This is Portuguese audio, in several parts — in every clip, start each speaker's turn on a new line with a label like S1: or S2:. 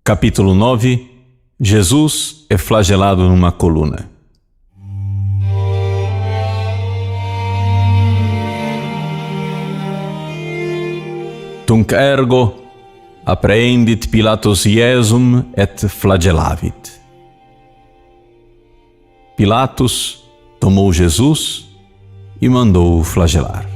S1: Capítulo 9. Jesus é flagelado numa coluna. Tunc ergo apprehendit Pilatus Iesum et flagellavit. Pilatos tomou Jesus e mandou-o flagelar.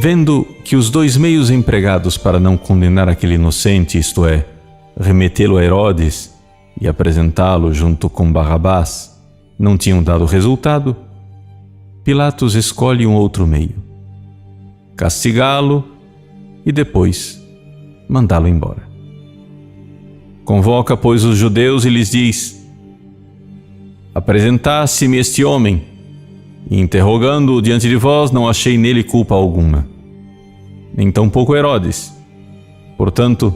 S1: Vendo que os dois meios empregados para não condenar aquele inocente, isto é, remetê-lo a Herodes e apresentá-lo junto com Barrabás, não tinham dado resultado, Pilatos escolhe um outro meio: castigá-lo e depois mandá-lo embora. Convoca, pois, os judeus e lhes diz: apresentasse-me este homem, e interrogando-o diante de vós, não achei nele culpa alguma, nem tampouco Herodes. Portanto,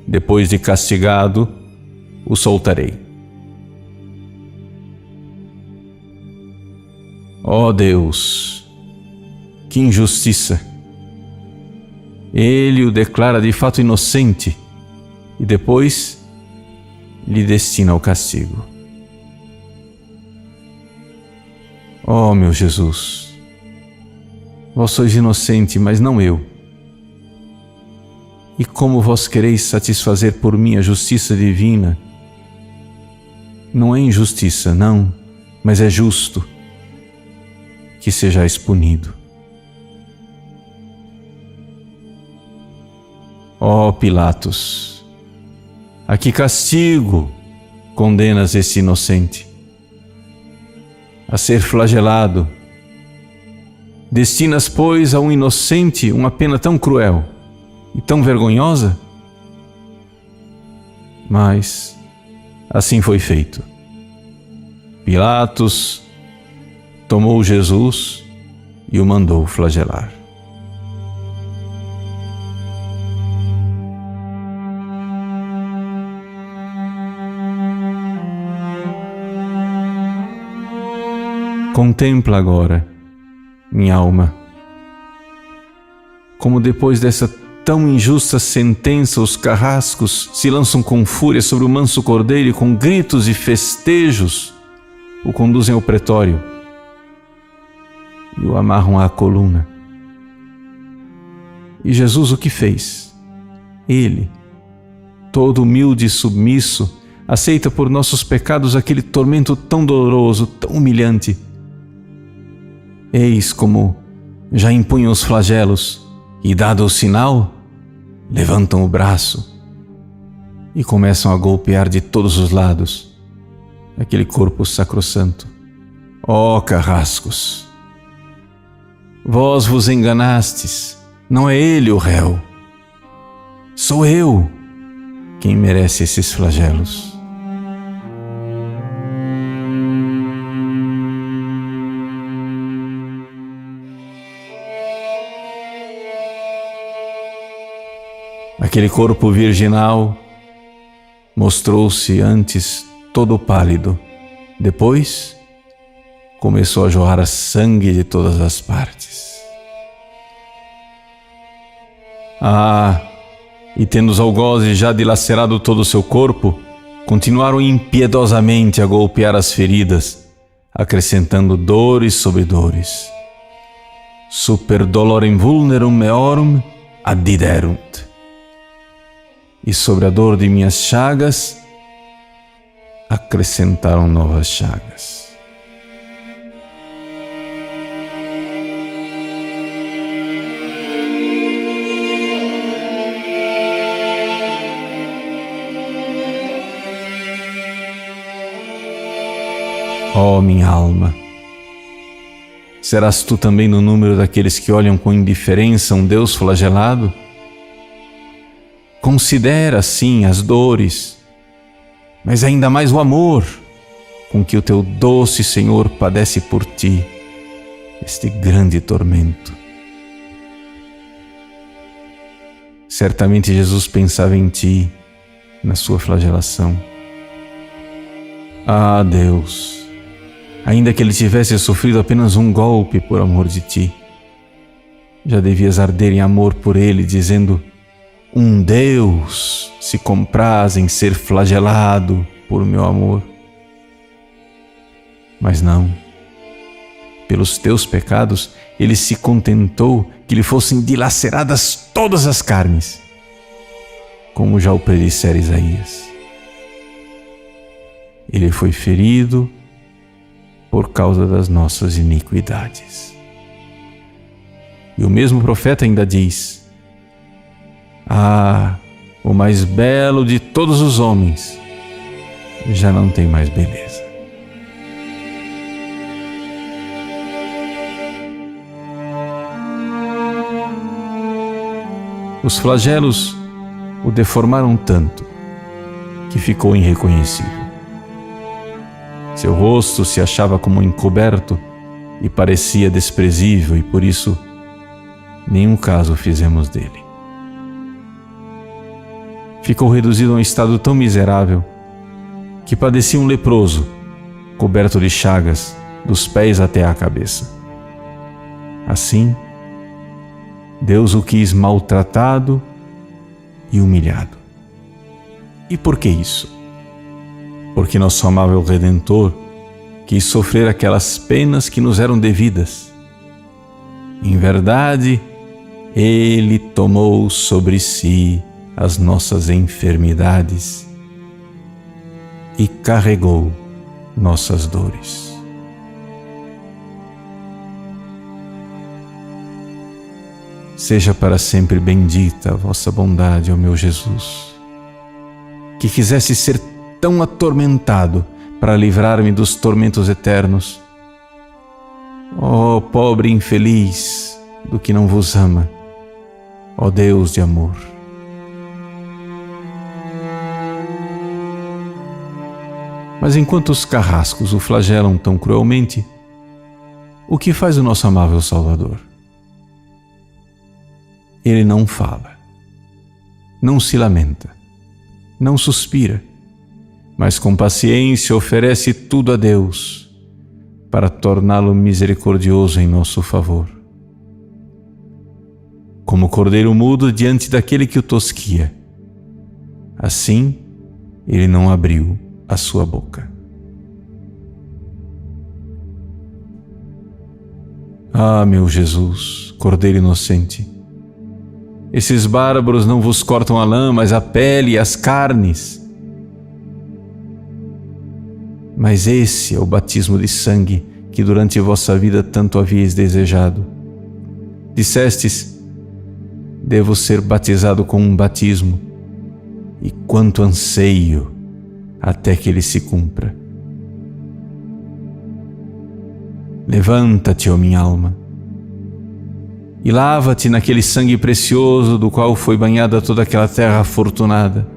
S1: depois de castigado, o soltarei. Ó Deus, que injustiça! Ele o declara de fato inocente e depois lhe destina ao castigo. Ó meu Jesus, vós sois inocente, mas não eu. E como vós quereis satisfazer por mim a justiça divina, não é injustiça, não, mas é justo que sejais punido. Ó Pilatos, a que castigo condenas esse inocente? A ser flagelado. Destinas, pois, a um inocente uma pena tão cruel e tão vergonhosa? Mas assim foi feito. Pilatos tomou Jesus e o mandou flagelar. Contempla agora, minha alma, como depois dessa tão injusta sentença os carrascos se lançam com fúria sobre o manso cordeiro e com gritos e festejos o conduzem ao pretório e o amarram à coluna. E Jesus o que fez? Ele, todo humilde e submisso, aceita por nossos pecados aquele tormento tão doloroso, tão humilhante. Eis como já empunham os flagelos e, dado o sinal, levantam o braço e começam a golpear de todos os lados aquele corpo sacrossanto. Ó carrascos! Vós vos enganastes, não é ele o réu. Sou eu quem merece esses flagelos. Aquele corpo virginal mostrou-se antes todo pálido. Depois começou a jorrar sangue de todas as partes. E tendo os algozes já dilacerado todo o seu corpo, continuaram impiedosamente a golpear as feridas, acrescentando dores sobre dores. Super dolorem vulnerum meorum addiderunt. E sobre a dor de minhas chagas, acrescentaram novas chagas. Ó minha alma, serás tu também no número daqueles que olham com indiferença um Deus flagelado? Considera, sim, as dores, mas ainda mais o amor com que o teu doce Senhor padece por ti este grande tormento. Certamente Jesus pensava em ti, na sua flagelação. Ah, Deus, ainda que ele tivesse sofrido apenas um golpe por amor de ti, já devias arder em amor por ele, dizendo: um Deus se compraz em ser flagelado por meu amor. Mas não. Pelos teus pecados, ele se contentou que lhe fossem dilaceradas todas as carnes, como já o predissera Isaías. Ele foi ferido por causa das nossas iniquidades. E o mesmo profeta ainda diz: ah, o mais belo de todos os homens já não tem mais beleza. Os flagelos o deformaram tanto que ficou irreconhecível. Seu rosto se achava como encoberto e parecia desprezível, e por isso nenhum caso fizemos dele. Ficou reduzido a um estado tão miserável que parecia um leproso, coberto de chagas dos pés até à cabeça. Assim, Deus o quis maltratado e humilhado. E por que isso? Porque nosso amável Redentor quis sofrer aquelas penas que nos eram devidas. Em verdade, ele tomou sobre si as nossas enfermidades e carregou nossas dores. Seja para sempre bendita a vossa bondade, ó meu Jesus, que quisesse ser tão atormentado para livrar-me dos tormentos eternos. Ó pobre infeliz do que não vos ama, ó Deus de amor. Mas enquanto os carrascos o flagelam tão cruelmente, o que faz o nosso amável Salvador? Ele não fala, não se lamenta, não suspira, mas com paciência oferece tudo a Deus para torná-lo misericordioso em nosso favor. Como cordeiro mudo diante daquele que o tosquia, assim ele não abriu a sua boca. Ah, meu Jesus, Cordeiro inocente, esses bárbaros não vos cortam a lã, mas a pele e as carnes. Mas esse é o batismo de sangue que durante vossa vida tanto havíeis desejado. Dissestes: devo ser batizado com um batismo, e quanto anseio até que ele se cumpra. Levanta-te, ó minha alma, e lava-te naquele sangue precioso do qual foi banhada toda aquela terra afortunada.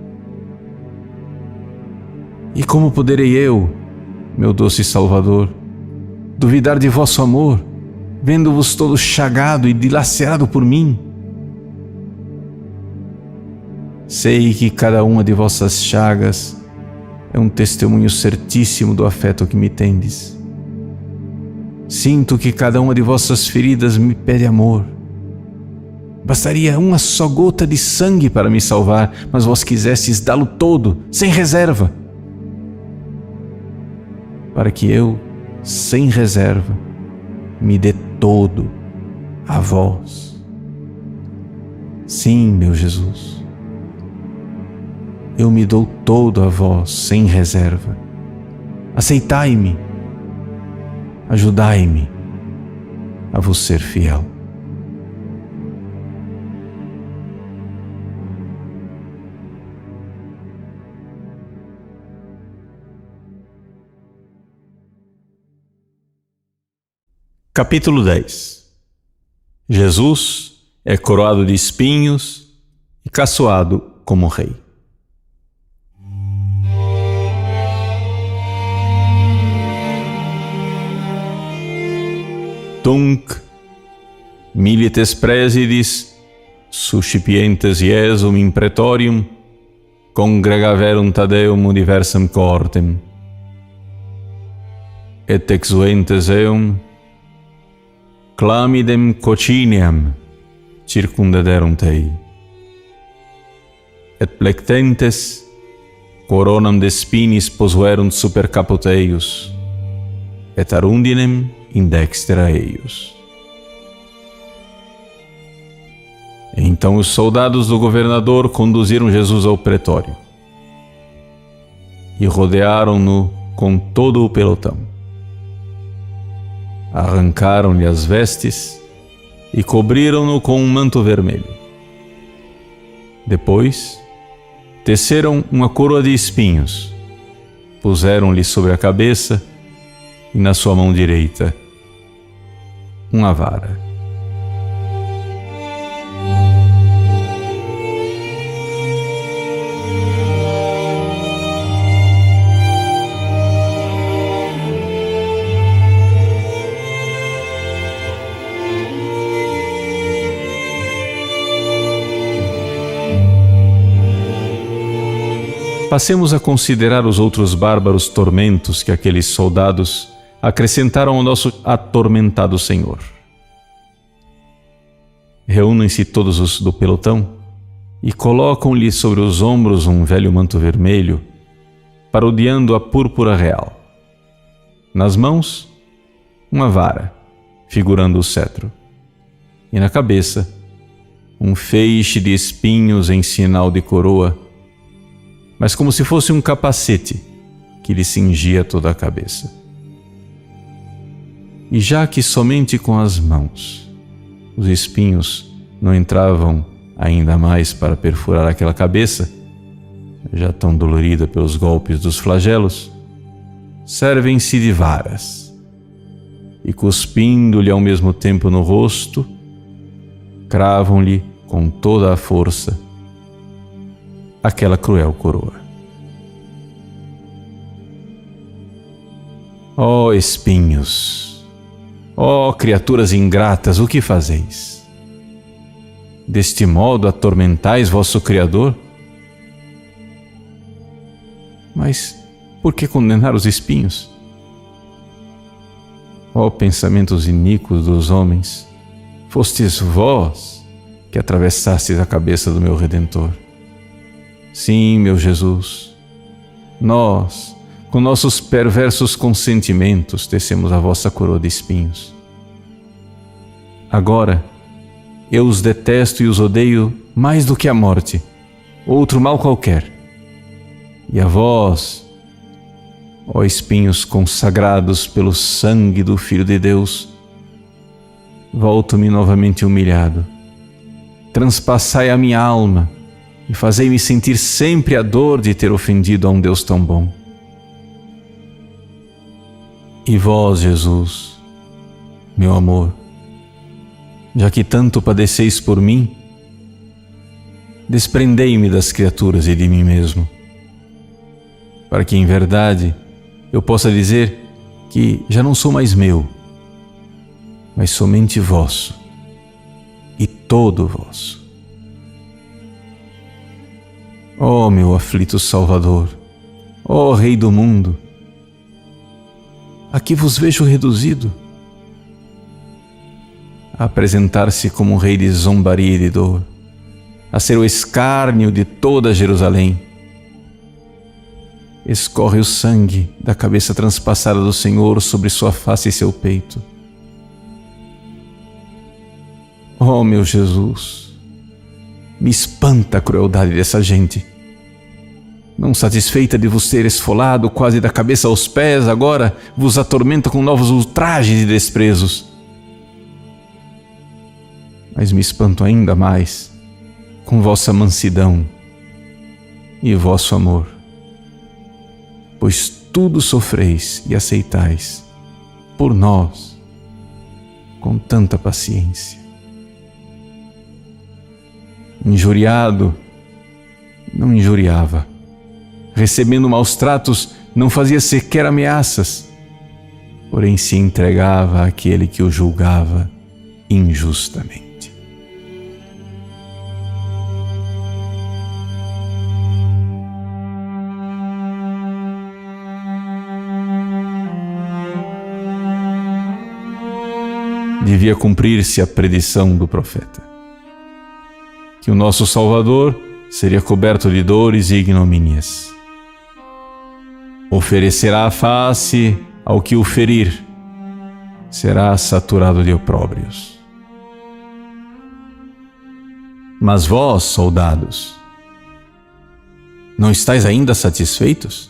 S1: E como poderei eu, meu doce Salvador, duvidar de vosso amor, vendo-vos todo chagado e dilacerado por mim? Sei que cada uma de vossas chagas é um testemunho certíssimo do afeto que me tendes. Sinto que cada uma de vossas feridas me pede amor. Bastaria uma só gota de sangue para me salvar, mas vós quisestes dá-lo todo, sem reserva, para que eu, sem reserva, me dê todo a vós. Sim, meu Jesus, eu me dou todo a vós, sem reserva. Aceitai-me, ajudai-me a vos ser fiel. Capítulo 10. Jesus é coroado de espinhos e caçoado como rei. Tunc milites presidis suscipientes Iesum in praetorium, congregaverunt ad eum diversam cohortem, et exuentes eum, clamidem cocineam circundaderunt ei, et plectentes coronam de spinis posuerunt super caput eius, et arundinem in dextera eius. Então os soldados do governador conduziram Jesus ao pretório e rodearam-no com todo o pelotão. Arrancaram-lhe as vestes e cobriram-no com um manto vermelho. Depois, teceram uma coroa de espinhos, puseram-lhe sobre a cabeça e na sua mão direita uma vara. Passemos a considerar os outros bárbaros tormentos que aqueles soldados acrescentaram ao nosso atormentado Senhor. Reúnem-se todos os do pelotão e colocam-lhe sobre os ombros um velho manto vermelho, parodiando a púrpura real. Nas mãos, uma vara, figurando o cetro, e na cabeça, um feixe de espinhos em sinal de coroa, mas como se fosse um capacete que lhe cingia toda a cabeça. E já que somente com as mãos os espinhos não entravam ainda mais para perfurar aquela cabeça, já tão dolorida pelos golpes dos flagelos, servem-se de varas e, cuspindo-lhe ao mesmo tempo no rosto, cravam-lhe com toda a força aquela cruel coroa. Ó espinhos, ó criaturas ingratas, o que fazeis? Deste modo atormentais vosso Criador? Mas por que condenar os espinhos? Ó pensamentos iníquos dos homens, fostes vós que atravessastes a cabeça do meu Redentor. Sim, meu Jesus, nós, com nossos perversos consentimentos, tecemos a vossa coroa de espinhos. Agora, eu os detesto e os odeio mais do que a morte, outro mal qualquer. E a vós, ó espinhos consagrados pelo sangue do Filho de Deus, volto-me novamente humilhado. Transpassai a minha alma e fazei-me sentir sempre a dor de ter ofendido a um Deus tão bom. E vós, Jesus, meu amor, já que tanto padeceis por mim, desprendei-me das criaturas e de mim mesmo, para que em verdade eu possa dizer que já não sou mais meu, mas somente vosso e todo vosso. Ó meu aflito Salvador, ó Rei do mundo, a que vos vejo reduzido? A apresentar-se como um rei de zombaria e de dor, a ser o escárnio de toda Jerusalém. Escorre o sangue da cabeça transpassada do Senhor sobre sua face e seu peito. Ó meu Jesus, me espanta a crueldade dessa gente. Não satisfeita de vos ter esfolado quase da cabeça aos pés, agora vos atormenta com novos ultrajes e desprezos. Mas me espanto ainda mais com vossa mansidão e vosso amor, pois tudo sofreis e aceitais por nós com tanta paciência. Injuriado, não injuriava. Recebendo maus tratos, não fazia sequer ameaças, porém se entregava àquele que o julgava injustamente. devia cumprir-se a predição do profeta, que o nosso Salvador seria coberto de dores e ignomínias. Oferecerá a face ao que o ferir, será saturado de opróbrios. Mas vós, soldados, não estáis ainda satisfeitos?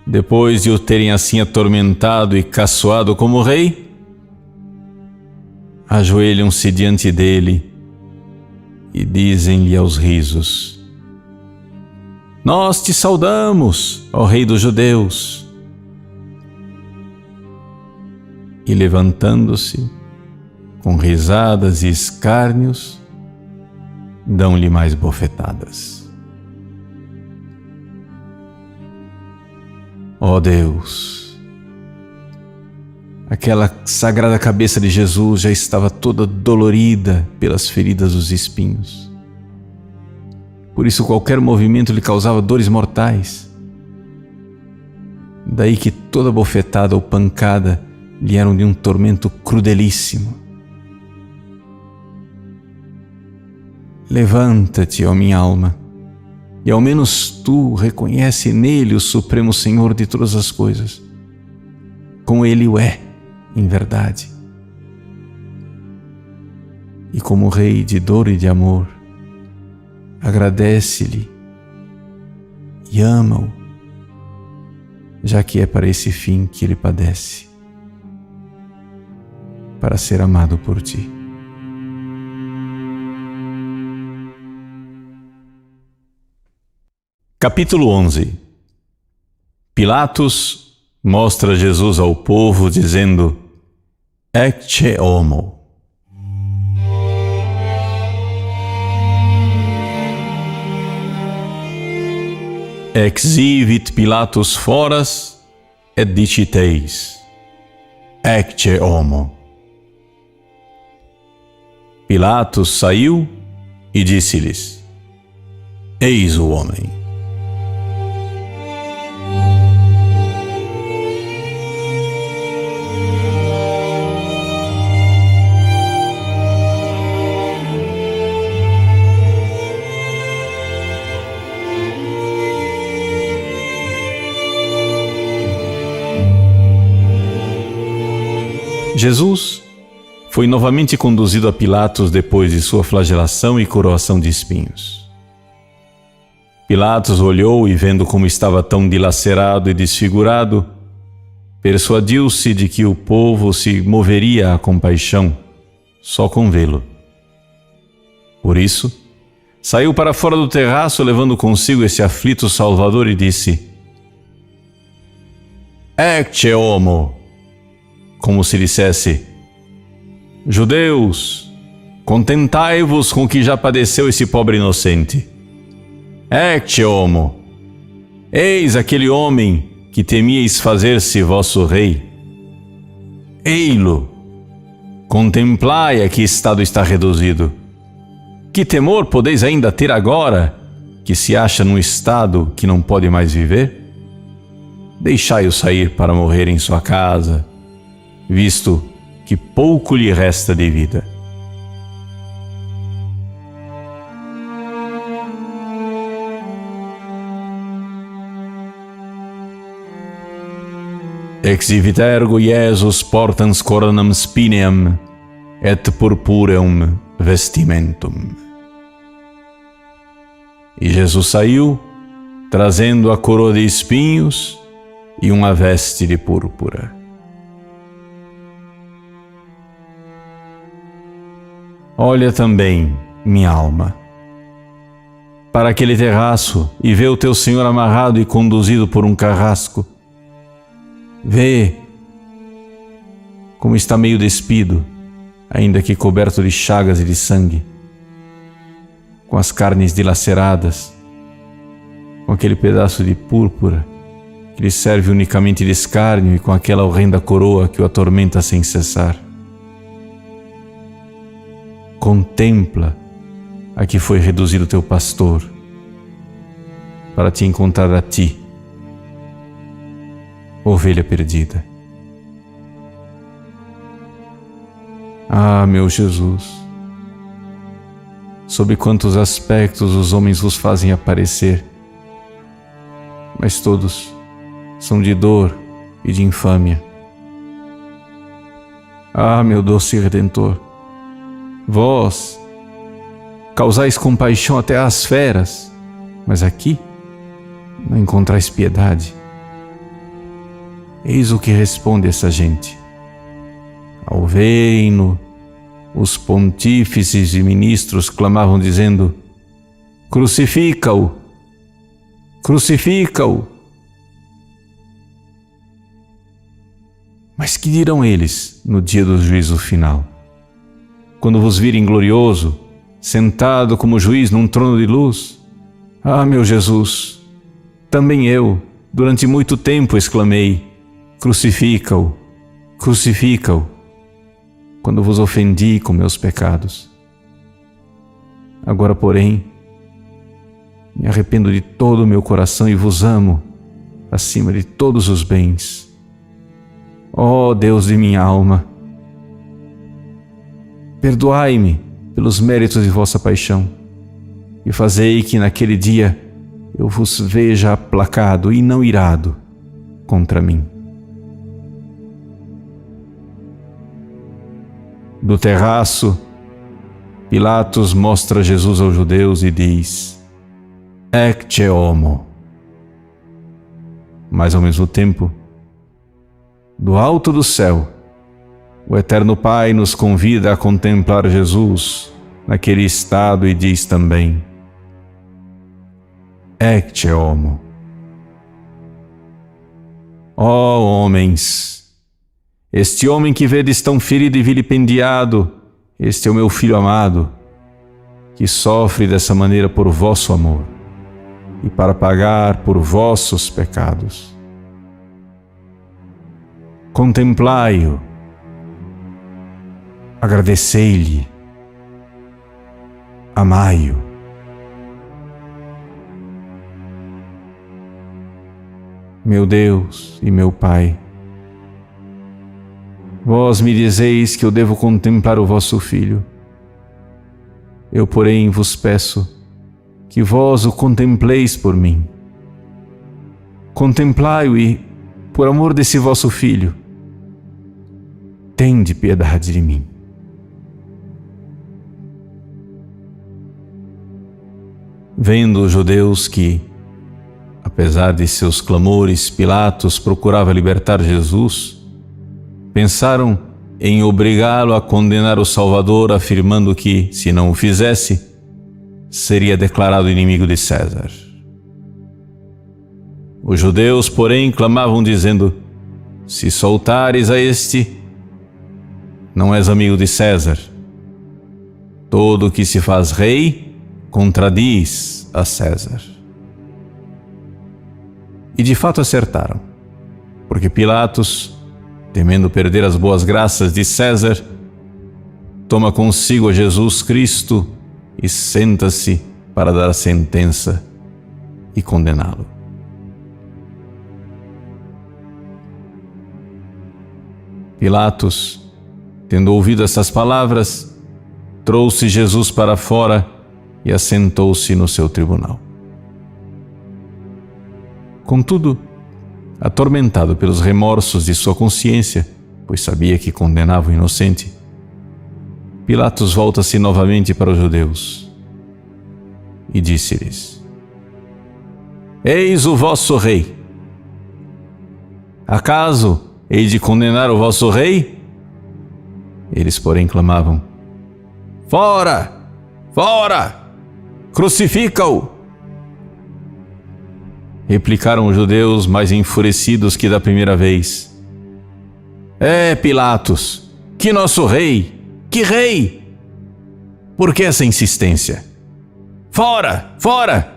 S1: Depois de o terem assim atormentado e caçoado como rei, ajoelham-se diante dele e dizem-lhe aos risos: Nós te saudamos, ó Rei dos Judeus. E levantando-se, com risadas e escárnios, dão-lhe mais bofetadas. Ó Deus, aquela sagrada cabeça de Jesus já estava toda dolorida pelas feridas dos espinhos. Por isso qualquer movimento lhe causava dores mortais. Daí que toda bofetada ou pancada lhe eram de um tormento crudelíssimo. Levanta-te, ó minha alma, e ao menos tu reconhece nele o Supremo Senhor de todas as coisas, como ele o é, em verdade. E como Rei de dor e de amor, agradece-lhe e ama-o, já que é para esse fim que ele padece, para ser amado por ti. Capítulo 11. Pilatos mostra Jesus ao povo dizendo: Ecce homo. Exhibit Pilatus foras et diciteis: Ecce homo. Pilatos saiu e disse-lhes: Eis o homem. Jesus foi novamente conduzido a Pilatos depois de sua flagelação e coroação de espinhos. Pilatos olhou e, vendo como estava tão dilacerado e desfigurado, persuadiu-se de que o povo se moveria à compaixão só com vê-lo. Por isso, saiu para fora do terraço levando consigo esse aflito Salvador e disse: Ecce homo, como se dissesse: Judeus, contentai-vos com o que já padeceu esse pobre inocente. Ecce homo, eis aquele homem que temíeis fazer-se vosso rei. Ei-lo, contemplai a que estado está reduzido. Que temor podeis ainda ter agora, que se acha num estado que não pode mais viver? Deixai-o sair para morrer em sua casa, visto que pouco lhe resta de vida. Exhibit ergo Iesus portans coronam spinem et purpureum vestimentum. E Jesus saiu, trazendo a coroa de espinhos e uma veste de púrpura. Olha também, minha alma, para aquele terraço e vê o teu Senhor amarrado e conduzido por um carrasco. Vê como está meio despido, ainda que coberto de chagas e de sangue, com as carnes dilaceradas, com aquele pedaço de púrpura que lhe serve unicamente de escárnio e com aquela horrenda coroa que o atormenta sem cessar. Contempla a que foi reduzido teu pastor, para te encontrar a ti, ovelha perdida. Ah, meu Jesus, sob quantos aspectos os homens vos fazem aparecer, mas todos são de dor e de infâmia. Ah, meu doce Redentor, vós causais compaixão até às feras, mas aqui não encontrais piedade. Eis o que responde essa gente. Ao verem-no, os pontífices e ministros clamavam dizendo: crucifica-o! Crucifica-o! Mas que dirão eles no dia do juízo final? Quando vos virem glorioso, sentado como juiz num trono de luz? Ah, meu Jesus, também eu, durante muito tempo, exclamei: crucifica-o, crucifica-o, quando vos ofendi com meus pecados. Agora, porém, me arrependo de todo o meu coração e vos amo acima de todos os bens. Ó Deus de minha alma, perdoai-me pelos méritos de vossa paixão e fazei que naquele dia eu vos veja aplacado e não irado contra mim. Do terraço, Pilatos mostra Jesus aos judeus e diz: Ecce homo. Mas ao mesmo tempo, do alto do céu, o Eterno Pai nos convida a contemplar Jesus naquele estado e diz também: Ecce homo. Ó homens, este homem que vedes tão ferido e vilipendiado, este é o meu Filho amado, que sofre dessa maneira por vosso amor e para pagar por vossos pecados. Contemplai-o, agradecei-lhe, amai-o. Meu Deus e meu Pai, vós me dizeis que eu devo contemplar o vosso Filho. Eu, porém, vos peço que vós o contempleis por mim. Contemplai-o e, por amor desse vosso Filho, tende piedade de mim. Vendo os judeus que, apesar de seus clamores, Pilatos procurava libertar Jesus, pensaram em obrigá-lo a condenar o Salvador, afirmando que, se não o fizesse, seria declarado inimigo de César. Os judeus, porém, clamavam dizendo: se soltares a este, não és amigo de César. Todo o que se faz rei contradiz a César. E de fato acertaram, porque Pilatos, temendo perder as boas graças de César, toma consigo a Jesus Cristo e senta-se para dar a sentença e condená-lo. Pilatos, tendo ouvido essas palavras, trouxe Jesus para fora e assentou-se no seu tribunal. Contudo, atormentado pelos remorsos de sua consciência, pois sabia que condenava o inocente, Pilatos volta-se novamente para os judeus e disse-lhes: Eis o vosso rei. Acaso hei de condenar o vosso rei? Eles, porém, clamavam: Fora! Fora! Crucifica-o! Replicaram os judeus, mais enfurecidos que da primeira vez: Pilatos, que nosso rei! Que rei! Por que essa insistência? Fora! Fora!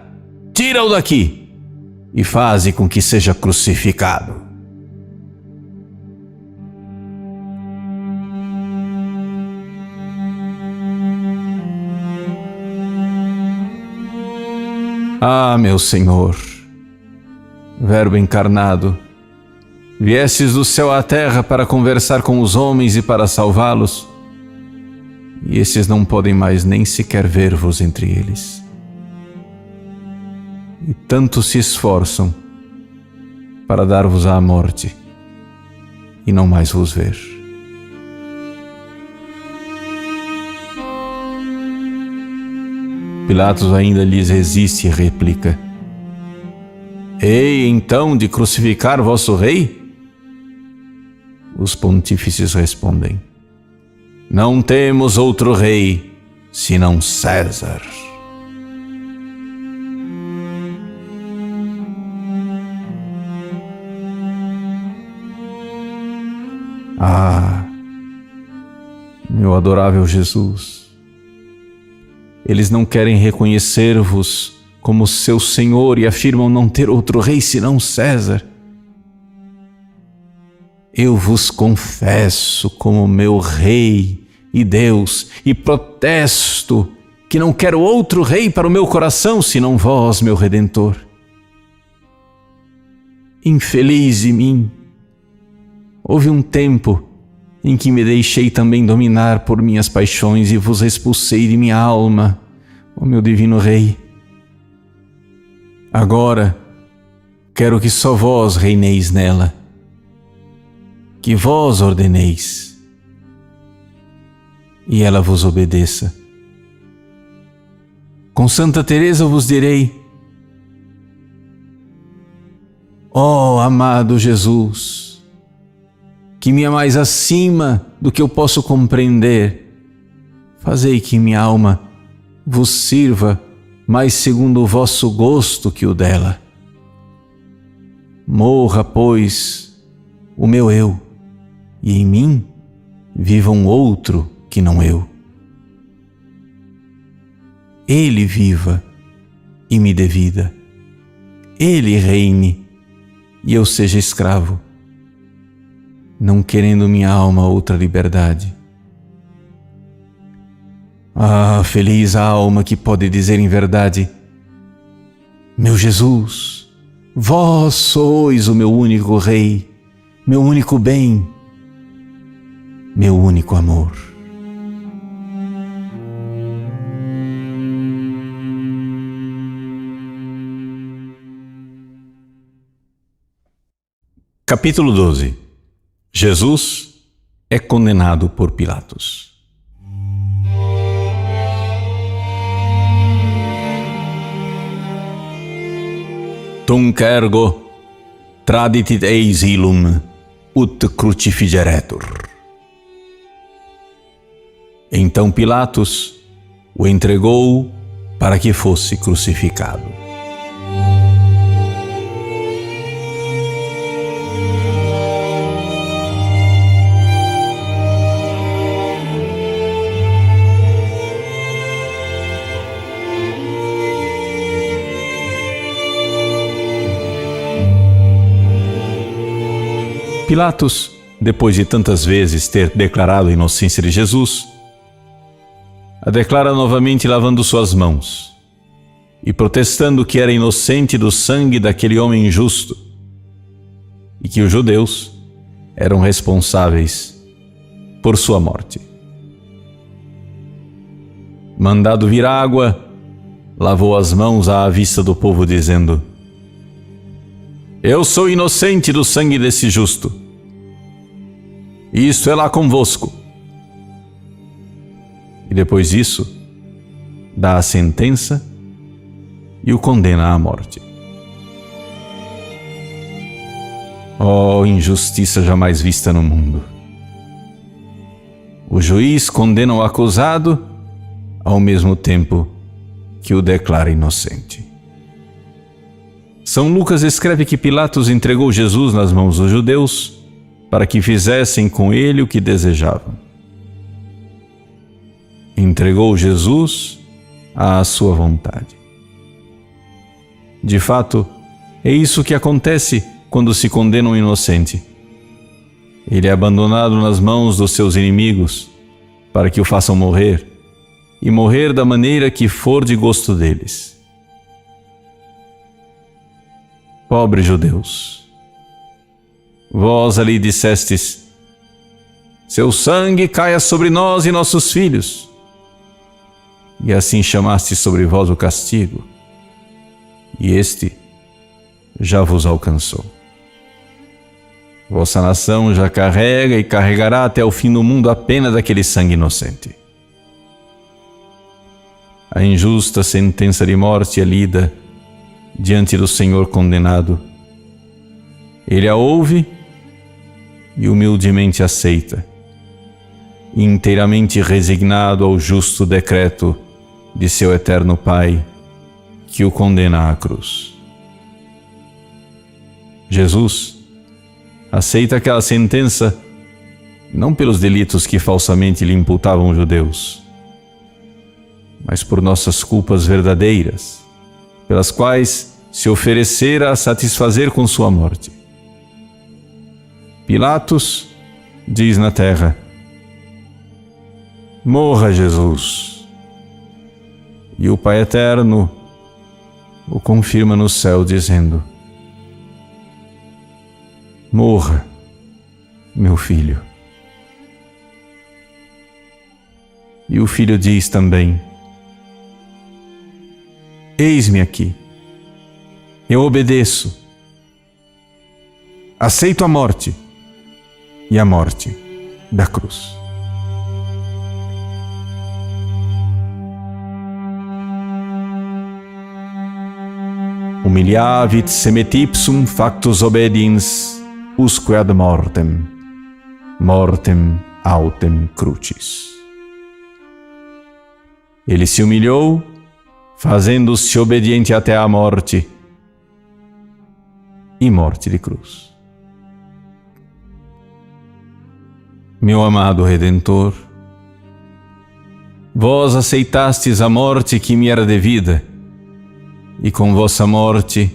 S1: Tira-o daqui e faze com que seja crucificado. Ah, meu Senhor, Verbo encarnado, viestes do céu à terra para conversar com os homens e para salvá-los, e esses não podem mais nem sequer ver-vos entre eles. E tanto se esforçam para dar-vos à morte e não mais vos ver. Pilatos ainda lhes resiste e replica: Hei então de crucificar vosso rei? Os pontífices respondem: Não temos outro rei senão César. Ah, meu adorável Jesus, eles não querem reconhecer-vos como seu Senhor e afirmam não ter outro rei senão César. Eu vos confesso como meu rei e Deus e protesto que não quero outro rei para o meu coração senão vós, meu Redentor. Infeliz de mim! Houve um tempo em que me deixei também dominar por minhas paixões e vos expulsei de minha alma, ó meu divino Rei. Agora quero que só vós reineis nela, que vós ordeneis e ela vos obedeça. Com Santa Teresa vos direi: ó amado Jesus, que me amais acima do que eu posso compreender, fazei que minha alma vos sirva mais segundo o vosso gosto que o dela. Morra, pois, o meu eu, e em mim viva um outro que não eu. Ele viva e me dê vida. Ele reine e eu seja escravo, não querendo minha alma outra liberdade. Ah, feliz a alma que pode dizer em verdade: meu Jesus, vós sois o meu único Rei, meu único bem, meu único amor. Capítulo 12. Jesus é condenado por Pilatos. Tunc ergo traditit eis illum ut crucifigeretur. Então Pilatos o entregou para que fosse crucificado. Pilatos, depois de tantas vezes ter declarado a inocência de Jesus, a declara novamente lavando suas mãos e protestando que era inocente do sangue daquele homem injusto e que os judeus eram responsáveis por sua morte. Mandado vir água, lavou as mãos à vista do povo, dizendo: Eu sou inocente do sangue desse justo. Isto é lá convosco. E depois disso, dá a sentença e o condena à morte. Oh, injustiça jamais vista no mundo! O juiz condena o acusado ao mesmo tempo que o declara inocente. São Lucas escreve que Pilatos entregou Jesus nas mãos dos judeus para que fizessem com ele o que desejavam. Entregou Jesus à sua vontade. De fato, é isso que acontece quando se condena um inocente. Ele é abandonado nas mãos dos seus inimigos para que o façam morrer, e morrer da maneira que for de gosto deles. Pobres judeus, vós ali dissestes: seu sangue caia sobre nós e nossos filhos. e assim chamaste sobre vós o castigo, e este já vos alcançou. Vossa nação já carrega e carregará até o fim do mundo a pena daquele sangue inocente. A injusta sentença de morte é lida diante do Senhor condenado. Ele a ouve e humildemente aceita, inteiramente resignado ao justo decreto de seu eterno Pai, que o condena à cruz. Jesus aceita aquela sentença não pelos delitos que falsamente lhe imputavam os judeus, mas por nossas culpas verdadeiras, pelas quais se oferecera a satisfazer com sua morte. Pilatos diz na terra: morra Jesus. E o Pai Eterno o confirma no céu dizendo: morra, meu filho. E o filho diz também: eis-me aqui, eu obedeço, aceito a morte e a morte da cruz. Humiliavit semet ipsum factus obediens usque ad mortem, mortem autem crucis. Ele se humilhou, fazendo-se obediente até a morte, e morte de cruz. Meu amado Redentor, vós aceitastes a morte que me era devida, e com vossa morte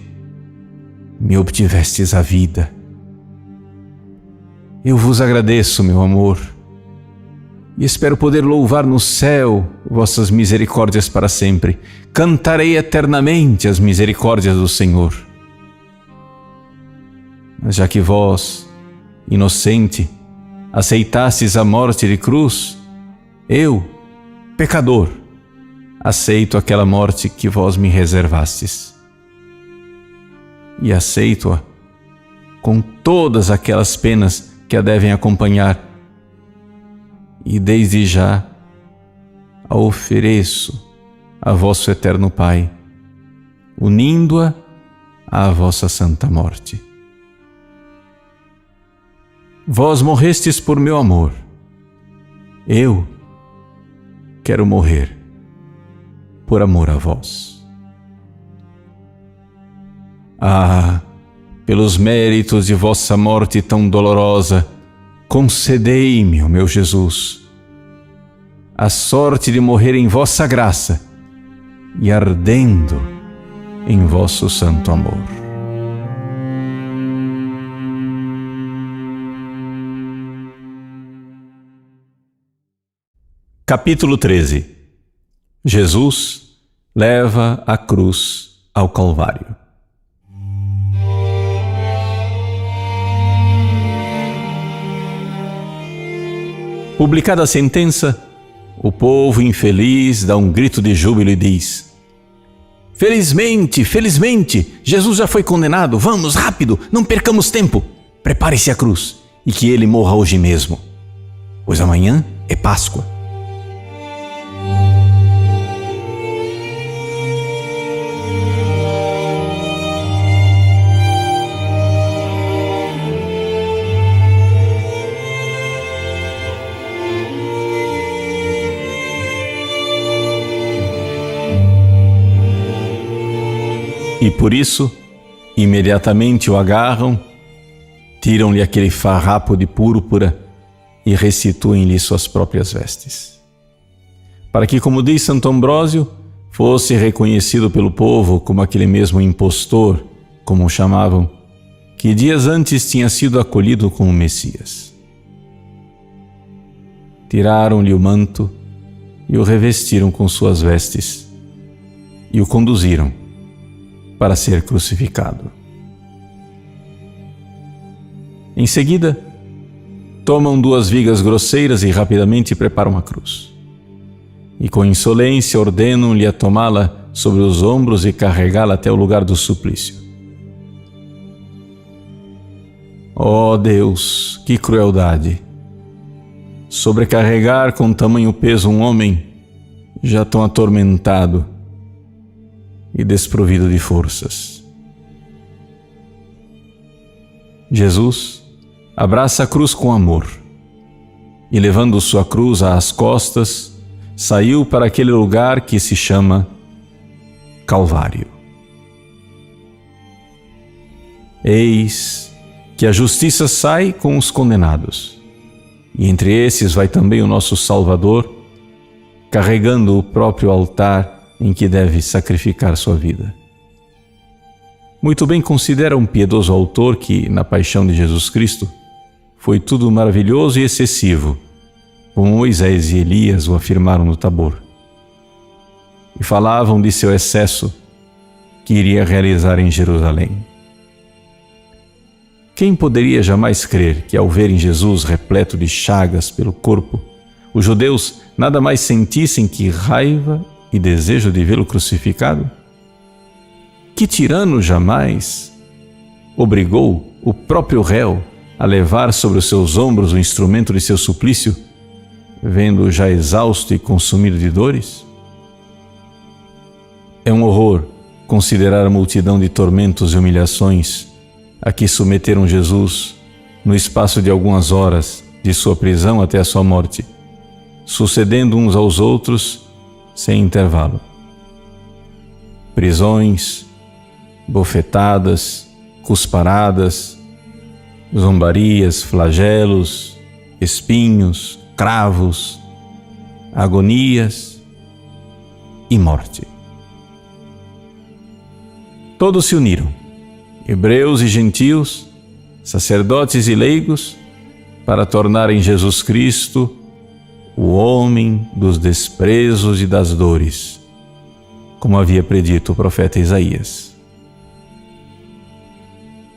S1: me obtivestes a vida. Eu vos agradeço, meu amor, e espero poder louvar no céu vossas misericórdias para sempre. Cantarei eternamente as misericórdias do Senhor. Mas já que vós, inocente, aceitastes a morte de cruz, eu, pecador, aceito aquela morte que vós me reservastes. E aceito-a com todas aquelas penas que a devem acompanhar. E desde já a ofereço a vosso eterno Pai, unindo-a à vossa santa morte. Vós morrestes por meu amor. Eu quero morrer por amor a vós. Ah, pelos méritos de vossa morte tão dolorosa, concedei-me, ó meu Jesus, a sorte de morrer em vossa graça e ardendo em vosso santo amor. Capítulo 13. Jesus leva a cruz ao Calvário. Publicada a sentença, o povo infeliz dá um grito de júbilo e diz: felizmente, felizmente, Jesus já foi condenado. Vamos, rápido, não percamos tempo. Prepare-se a cruz e que ele morra hoje mesmo, pois amanhã é Páscoa. E por isso, imediatamente o agarram, tiram-lhe aquele farrapo de púrpura e restituem-lhe suas próprias vestes. Para que, como diz Santo Ambrósio, fosse reconhecido pelo povo como aquele mesmo impostor, como o chamavam, que dias antes tinha sido acolhido como Messias. Tiraram-lhe o manto e o revestiram com suas vestes e o conduziram para ser crucificado. Em seguida, tomam 2 vigas grosseiras e rapidamente preparam a cruz. e com insolência ordenam-lhe a tomá-la sobre os ombros e carregá-la até o lugar do suplício. Ó Deus, que crueldade! Sobrecarregar com tamanho peso um homem já tão atormentado e desprovido de forças. Jesus abraça a cruz com amor e, levando sua cruz às costas, saiu para aquele lugar que se chama Calvário. Eis que a justiça sai com os condenados, e entre esses vai também o nosso Salvador, carregando o próprio altar em que deve sacrificar sua vida. Muito bem considera um piedoso autor que, na paixão de Jesus Cristo, foi tudo maravilhoso e excessivo, como Moisés e Elias o afirmaram no Tabor. E falavam de seu excesso que iria realizar em Jerusalém. Quem poderia jamais crer que, ao verem Jesus repleto de chagas pelo corpo, os judeus nada mais sentissem que raiva e desejo de vê-lo crucificado? Que tirano jamais obrigou o próprio réu a levar sobre os seus ombros o instrumento de seu suplício, vendo-o já exausto e consumido de dores? É um horror considerar a multidão de tormentos e humilhações a que submeteram Jesus no espaço de algumas horas de sua prisão até a sua morte, sucedendo uns aos outros sem intervalo. Prisões, bofetadas, cusparadas, zombarias, flagelos, espinhos, cravos, agonias e morte. Todos se uniram, hebreus e gentios, sacerdotes e leigos, para tornarem Jesus Cristo o homem dos desprezos e das dores, como havia predito o profeta Isaías.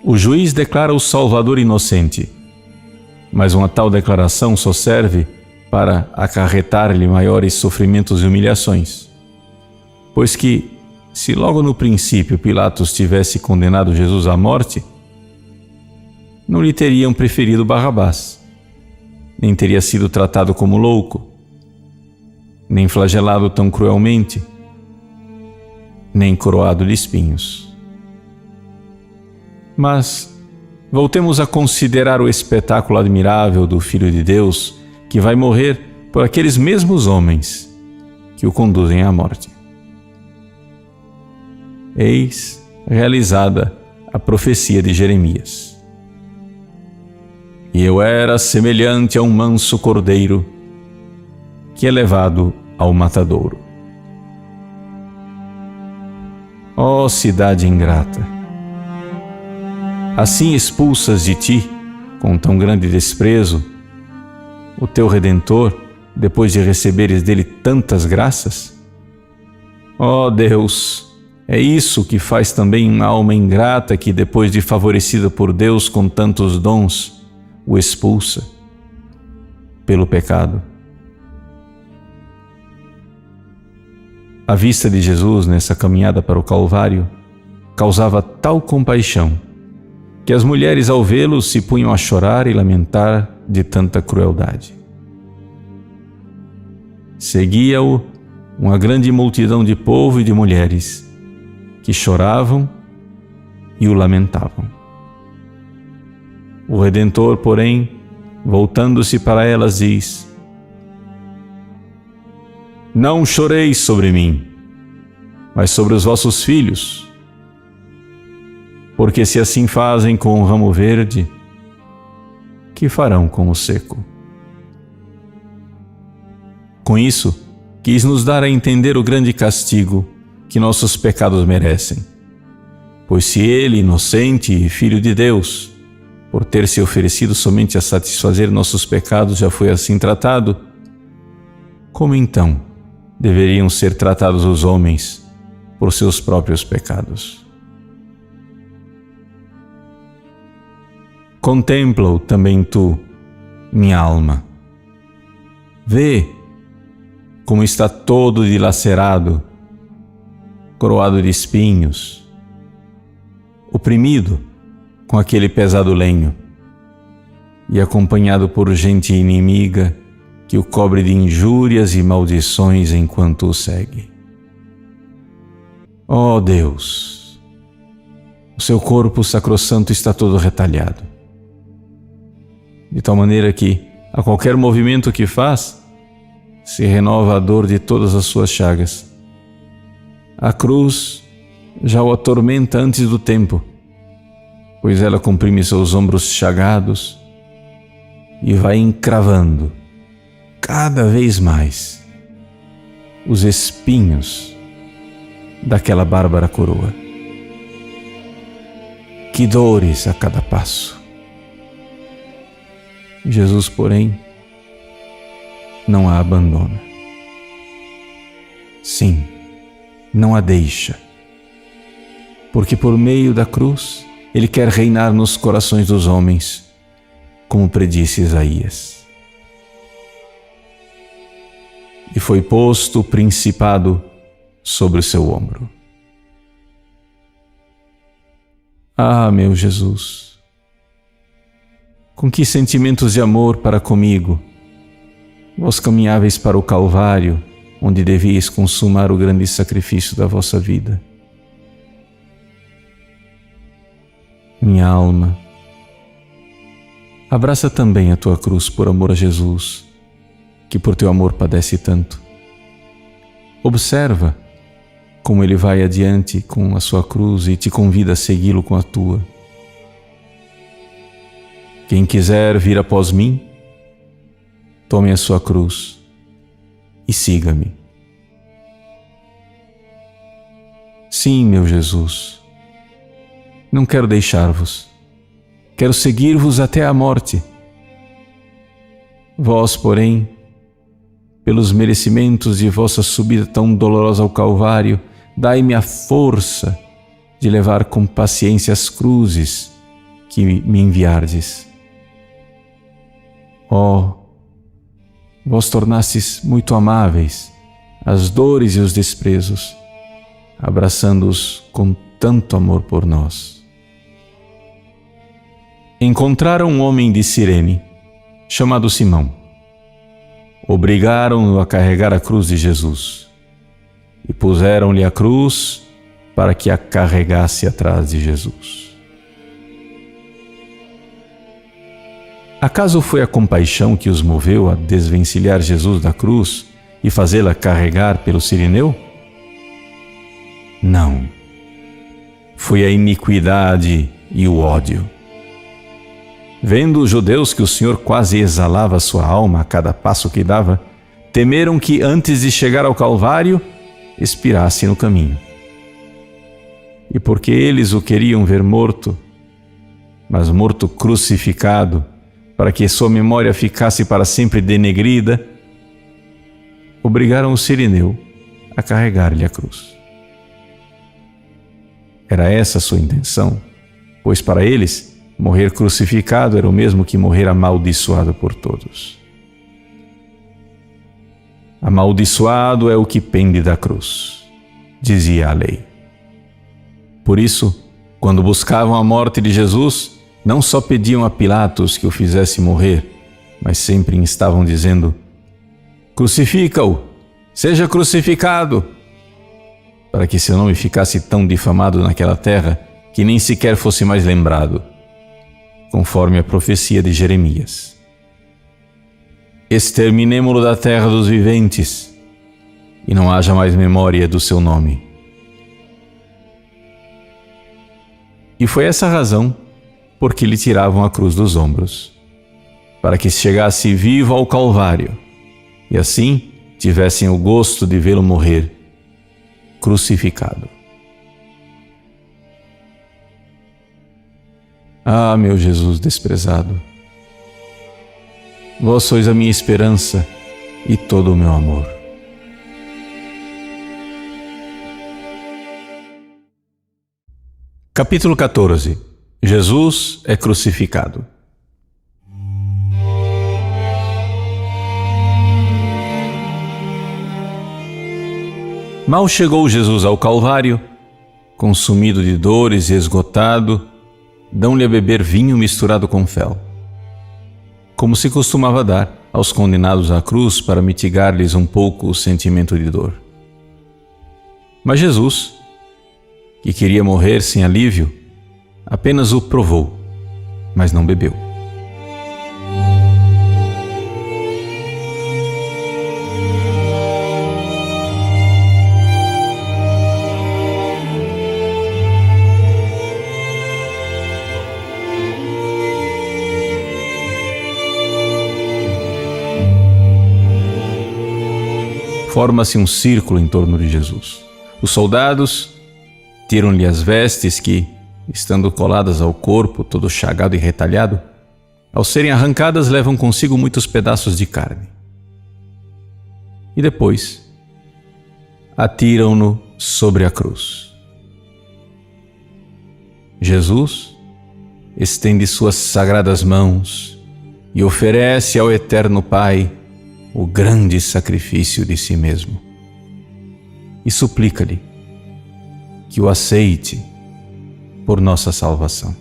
S1: O juiz declara o Salvador inocente, mas uma tal declaração só serve para acarretar-lhe maiores sofrimentos e humilhações, pois que, se logo no princípio Pilatos tivesse condenado Jesus à morte, não lhe teriam preferido Barrabás, nem teria sido tratado como louco, nem flagelado tão cruelmente, nem coroado de espinhos. Mas voltemos a considerar o espetáculo admirável do Filho de Deus, que vai morrer por aqueles mesmos homens que o conduzem à morte. Eis realizada a profecia de Jeremias. E eu era semelhante a um manso cordeiro que é levado ao matadouro. Ó cidade ingrata! Assim expulsas de ti, com tão grande desprezo, o teu Redentor, depois de receberes dele tantas graças? Ó Deus! É isso que faz também uma alma ingrata que, depois de favorecida por Deus com tantos dons, o expulsa pelo pecado. A vista de Jesus nessa caminhada para o Calvário causava tal compaixão que as mulheres, ao vê-lo, se punham a chorar e lamentar de tanta crueldade. Seguia-o uma grande multidão de povo e de mulheres que choravam e o lamentavam. O Redentor, porém, voltando-se para elas, diz: Não choreis sobre mim, mas sobre os vossos filhos, porque se assim fazem com o ramo verde, que farão com o seco? Com isso, quis nos dar a entender o grande castigo que nossos pecados merecem. Pois se ele, inocente e filho de Deus, por ter se oferecido somente a satisfazer nossos pecados, já foi assim tratado, como então deveriam ser tratados os homens por seus próprios pecados? Contempla-o também tu, minha alma. Vê como está todo dilacerado, coroado de espinhos, oprimido com aquele pesado lenho e acompanhado por gente inimiga que o cobre de injúrias e maldições enquanto o segue. Ó Deus, o seu corpo sacrossanto está todo retalhado, de tal maneira que, a qualquer movimento que faz, se renova a dor de todas as suas chagas. A cruz já o atormenta antes do tempo, pois ela comprime seus ombros chagados e vai encravando cada vez mais os espinhos daquela bárbara coroa. Que dores a cada passo! Jesus, porém, não a abandona. Sim, não a deixa, porque por meio da cruz Ele quer reinar nos corações dos homens, como predisse Isaías. E foi posto o principado sobre o seu ombro. Ah, meu Jesus, com que sentimentos de amor para comigo vós caminháveis para o Calvário, onde devíeis consumar o grande sacrifício da vossa vida. Minha alma, abraça também a tua cruz por amor a Jesus, que por teu amor padece tanto. Observa como ele vai adiante com a sua cruz e te convida a segui-lo com a tua. Quem quiser vir após mim, tome a sua cruz e siga-me. Sim, meu Jesus, não quero deixar-vos, quero seguir-vos até a morte. Vós, porém, pelos merecimentos de vossa subida tão dolorosa ao Calvário, dai-me a força de levar com paciência as cruzes que me enviardes. Ó, vós tornastes muito amáveis as dores e os desprezos, abraçando-os com tanto amor por nós. Encontraram um homem de Cirene, chamado Simão. Obrigaram-no a carregar a cruz de Jesus e puseram-lhe a cruz para que a carregasse atrás de Jesus. Acaso foi a compaixão que os moveu a desvencilhar Jesus da cruz e fazê-la carregar pelo Cirineu? Não. Foi a iniquidade e o ódio. Vendo os judeus que o Senhor quase exalava sua alma a cada passo que dava, temeram que antes de chegar ao Calvário, expirasse no caminho. E porque eles o queriam ver morto, mas morto crucificado, para que sua memória ficasse para sempre denegrida, obrigaram o Cirineu a carregar-lhe a cruz. Era essa a sua intenção, pois para eles, morrer crucificado era o mesmo que morrer amaldiçoado por todos. Amaldiçoado é o que pende da cruz, dizia a lei. Por isso, quando buscavam a morte de Jesus, não só pediam a Pilatos que o fizesse morrer, mas sempre estavam dizendo: crucifica-o, seja crucificado, para que seu nome ficasse tão difamado naquela terra que nem sequer fosse mais lembrado, conforme a profecia de Jeremias. Exterminemo-lo da terra dos viventes, e não haja mais memória do seu nome. E foi essa a razão por que lhe tiravam a cruz dos ombros, para que chegasse vivo ao Calvário, e assim tivessem o gosto de vê-lo morrer crucificado. Ah, meu Jesus desprezado, vós sois a minha esperança e todo o meu amor. Capítulo 14. Jesus é crucificado. Mal chegou Jesus ao Calvário, consumido de dores e esgotado, dão-lhe a beber vinho misturado com fel, como se costumava dar aos condenados à cruz para mitigar-lhes um pouco o sentimento de dor. Mas Jesus, que queria morrer sem alívio, apenas o provou, mas não bebeu. Forma-se um círculo em torno de Jesus. Os soldados tiram-lhe as vestes que, estando coladas ao corpo, todo chagado e retalhado, ao serem arrancadas, levam consigo muitos pedaços de carne. E depois, atiram-no sobre a cruz. Jesus estende suas sagradas mãos e oferece ao Eterno Pai o grande sacrifício de si mesmo, e suplica-lhe que o aceite por nossa salvação.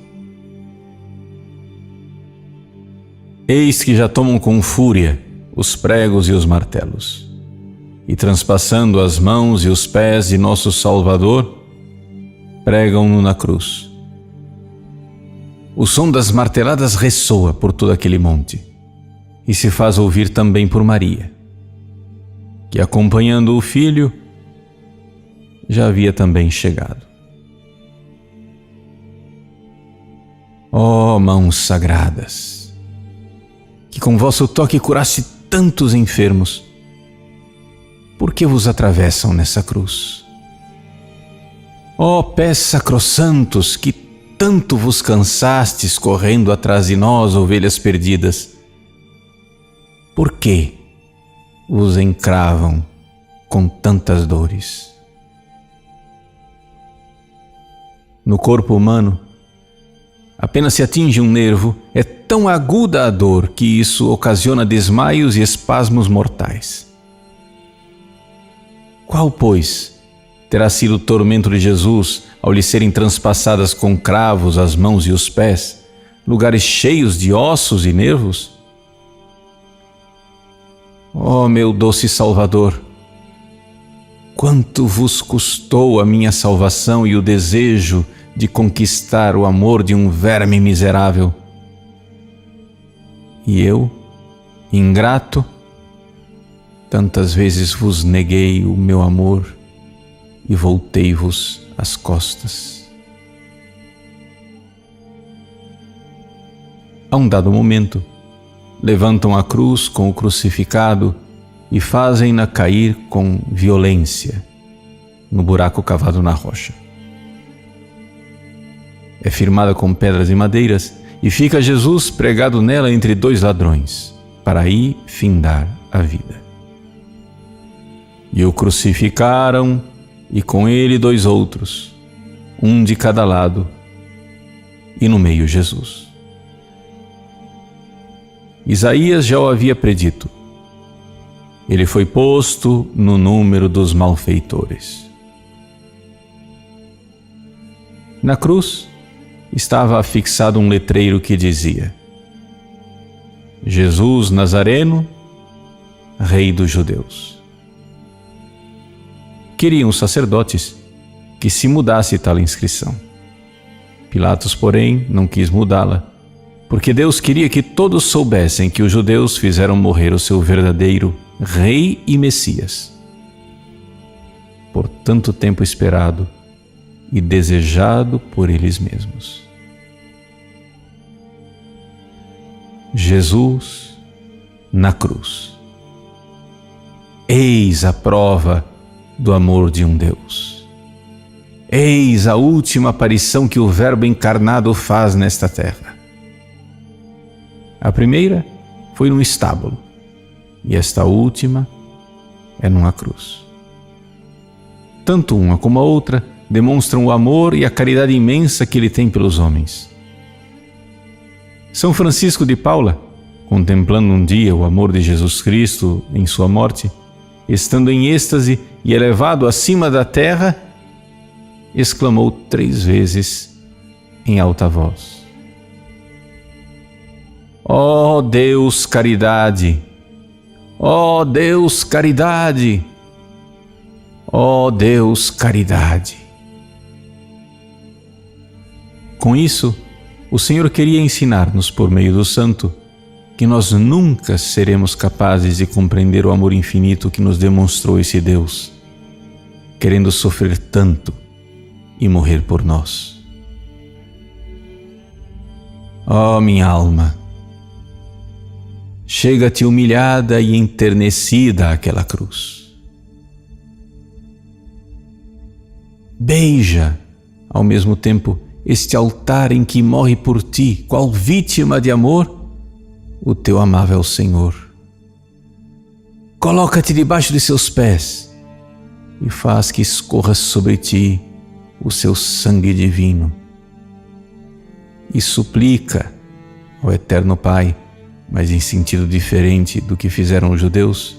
S1: Eis que já tomam com fúria os pregos e os martelos, e transpassando as mãos e os pés de nosso Salvador, pregam-no na cruz. O som das marteladas ressoa por todo aquele monte, e se faz ouvir também por Maria, que, acompanhando o filho, já havia também chegado. Ó mãos sagradas, que com vosso toque curaste tantos enfermos, por que vos atravessam nessa cruz? Ó pés sacrossantos, que tanto vos cansastes correndo atrás de nós, ovelhas perdidas, por que os encravam com tantas dores? No corpo humano, apenas se atinge um nervo, é tão aguda a dor que isso ocasiona desmaios e espasmos mortais. Qual, pois, terá sido o tormento de Jesus ao lhe serem transpassadas com cravos as mãos e os pés, lugares cheios de ossos e nervos? Ó meu doce Salvador, quanto vos custou a minha salvação e o desejo de conquistar o amor de um verme miserável? E eu, ingrato, tantas vezes vos neguei o meu amor e voltei-vos as costas. A um dado momento, levantam a cruz com o crucificado e fazem-na cair com violência no buraco cavado na rocha. É firmada com pedras e madeiras e fica Jesus pregado nela entre dois ladrões, para aí findar a vida. E o crucificaram, e com ele dois outros, um de cada lado, e no meio Jesus. Isaías já o havia predito. Ele foi posto no número dos malfeitores. Na cruz estava afixado um letreiro que dizia: Jesus Nazareno, Rei dos Judeus. Queriam os sacerdotes que se mudasse tal inscrição. Pilatos, porém, não quis mudá-la, porque Deus queria que todos soubessem que os judeus fizeram morrer o seu verdadeiro Rei e Messias, por tanto tempo esperado e desejado por eles mesmos. Jesus na cruz. Eis a prova do amor de um Deus. Eis a última aparição que o Verbo encarnado faz nesta terra. A primeira foi num estábulo, e esta última é numa cruz. Tanto uma como a outra demonstram o amor e a caridade imensa que ele tem pelos homens. São Francisco de Paula, contemplando um dia o amor de Jesus Cristo em sua morte, estando em êxtase e elevado acima da terra, exclamou 3 vezes em alta voz: Ó Deus, caridade! Ó Deus, caridade! Ó Deus, caridade! Com isso, o Senhor queria ensinar-nos por meio do santo que nós nunca seremos capazes de compreender o amor infinito que nos demonstrou esse Deus, querendo sofrer tanto e morrer por nós. Ó minha alma, chega-te humilhada e enternecida àquela cruz. Beija, ao mesmo tempo, este altar em que morre por ti, qual vítima de amor, o teu amável Senhor. Coloca-te debaixo de seus pés e faz que escorra sobre ti o seu sangue divino. E suplica ao Eterno Pai, mas em sentido diferente do que fizeram os judeus,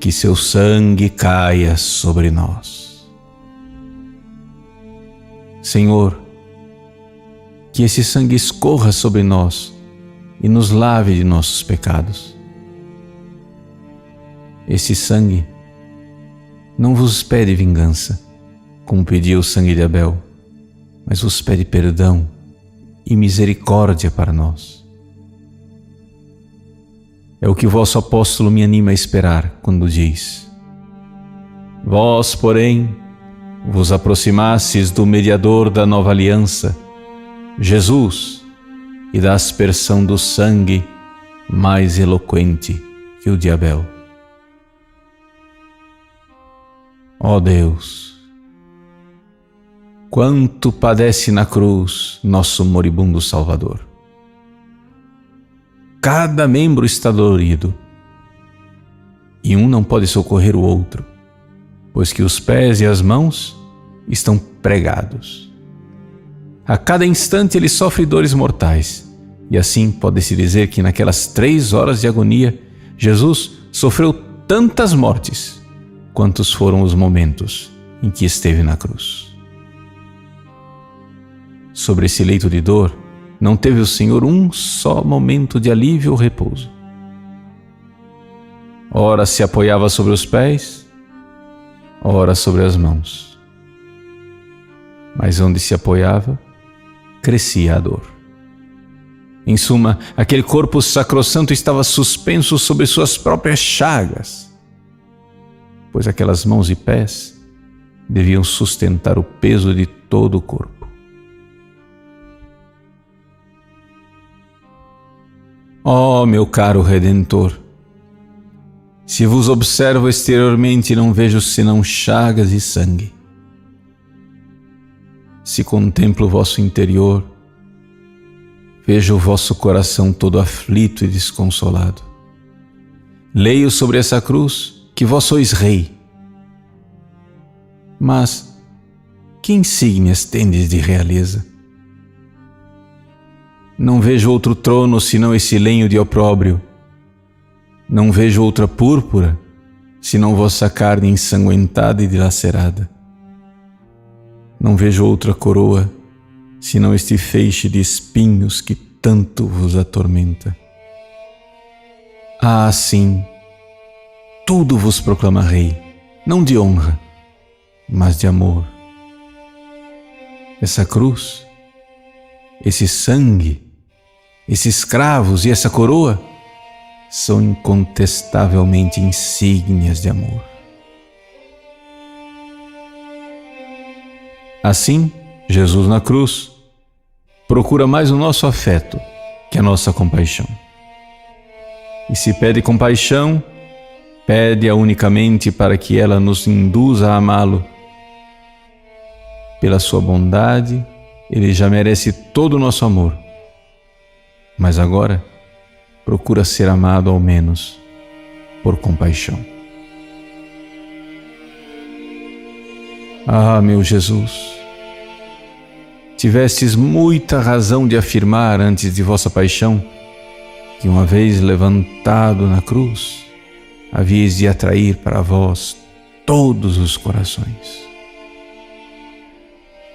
S1: que seu sangue caia sobre nós. Senhor, que esse sangue escorra sobre nós e nos lave de nossos pecados. Esse sangue não vos pede vingança, como pedia o sangue de Abel, mas vos pede perdão e misericórdia para nós. É o que o vosso apóstolo me anima a esperar quando diz: Vós, porém, vos aproximastes do mediador da nova aliança, Jesus, e da aspersão do sangue mais eloquente que o de Abel. Ó Deus, quanto padece na cruz nosso moribundo Salvador. Cada membro está dolorido, e um não pode socorrer o outro, pois que os pés e as mãos estão pregados. A cada instante ele sofre dores mortais, e assim pode-se dizer que naquelas 3 horas de agonia, Jesus sofreu tantas mortes quantos foram os momentos em que esteve na cruz. Sobre esse leito de dor, não teve o Senhor um só momento de alívio ou repouso. Ora se apoiava sobre os pés, ora sobre as mãos. Mas onde se apoiava, crescia a dor. Em suma, aquele corpo sacrossanto estava suspenso sobre suas próprias chagas, pois aquelas mãos e pés deviam sustentar o peso de todo o corpo. Ó meu caro Redentor, se vos observo exteriormente, não vejo senão chagas e sangue. Se contemplo o vosso interior, vejo o vosso coração todo aflito e desconsolado. Leio sobre essa cruz que vós sois rei. Mas que insígnias tendes de realeza? Não vejo outro trono senão esse lenho de opróbrio. Não vejo outra púrpura senão vossa carne ensanguentada e dilacerada. Não vejo outra coroa senão este feixe de espinhos que tanto vos atormenta. Ah, sim, tudo vos proclama rei, não de honra, mas de amor. Essa cruz, esse sangue, esses cravos e essa coroa são incontestavelmente insígnias de amor. Assim, Jesus na cruz procura mais o nosso afeto que a nossa compaixão. E se pede compaixão, pede-a unicamente para que ela nos induza a amá-lo. Pela sua bondade, ele já merece todo o nosso amor. Mas agora, procura ser amado ao menos por compaixão. Ah, meu Jesus, tivestes muita razão de afirmar antes de vossa paixão que, uma vez levantado na cruz, havíeis de atrair para vós todos os corações.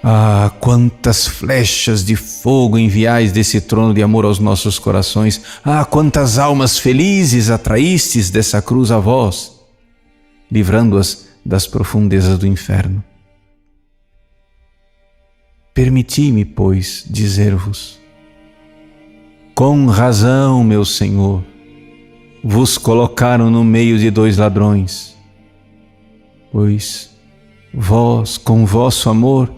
S1: Ah, quantas flechas de fogo enviais desse trono de amor aos nossos corações! Ah, quantas almas felizes atraístes dessa cruz a vós, livrando-as das profundezas do inferno. Permiti-me, pois, dizer-vos: com razão, meu Senhor, vos colocaram no meio de dois ladrões, pois vós, com vosso amor,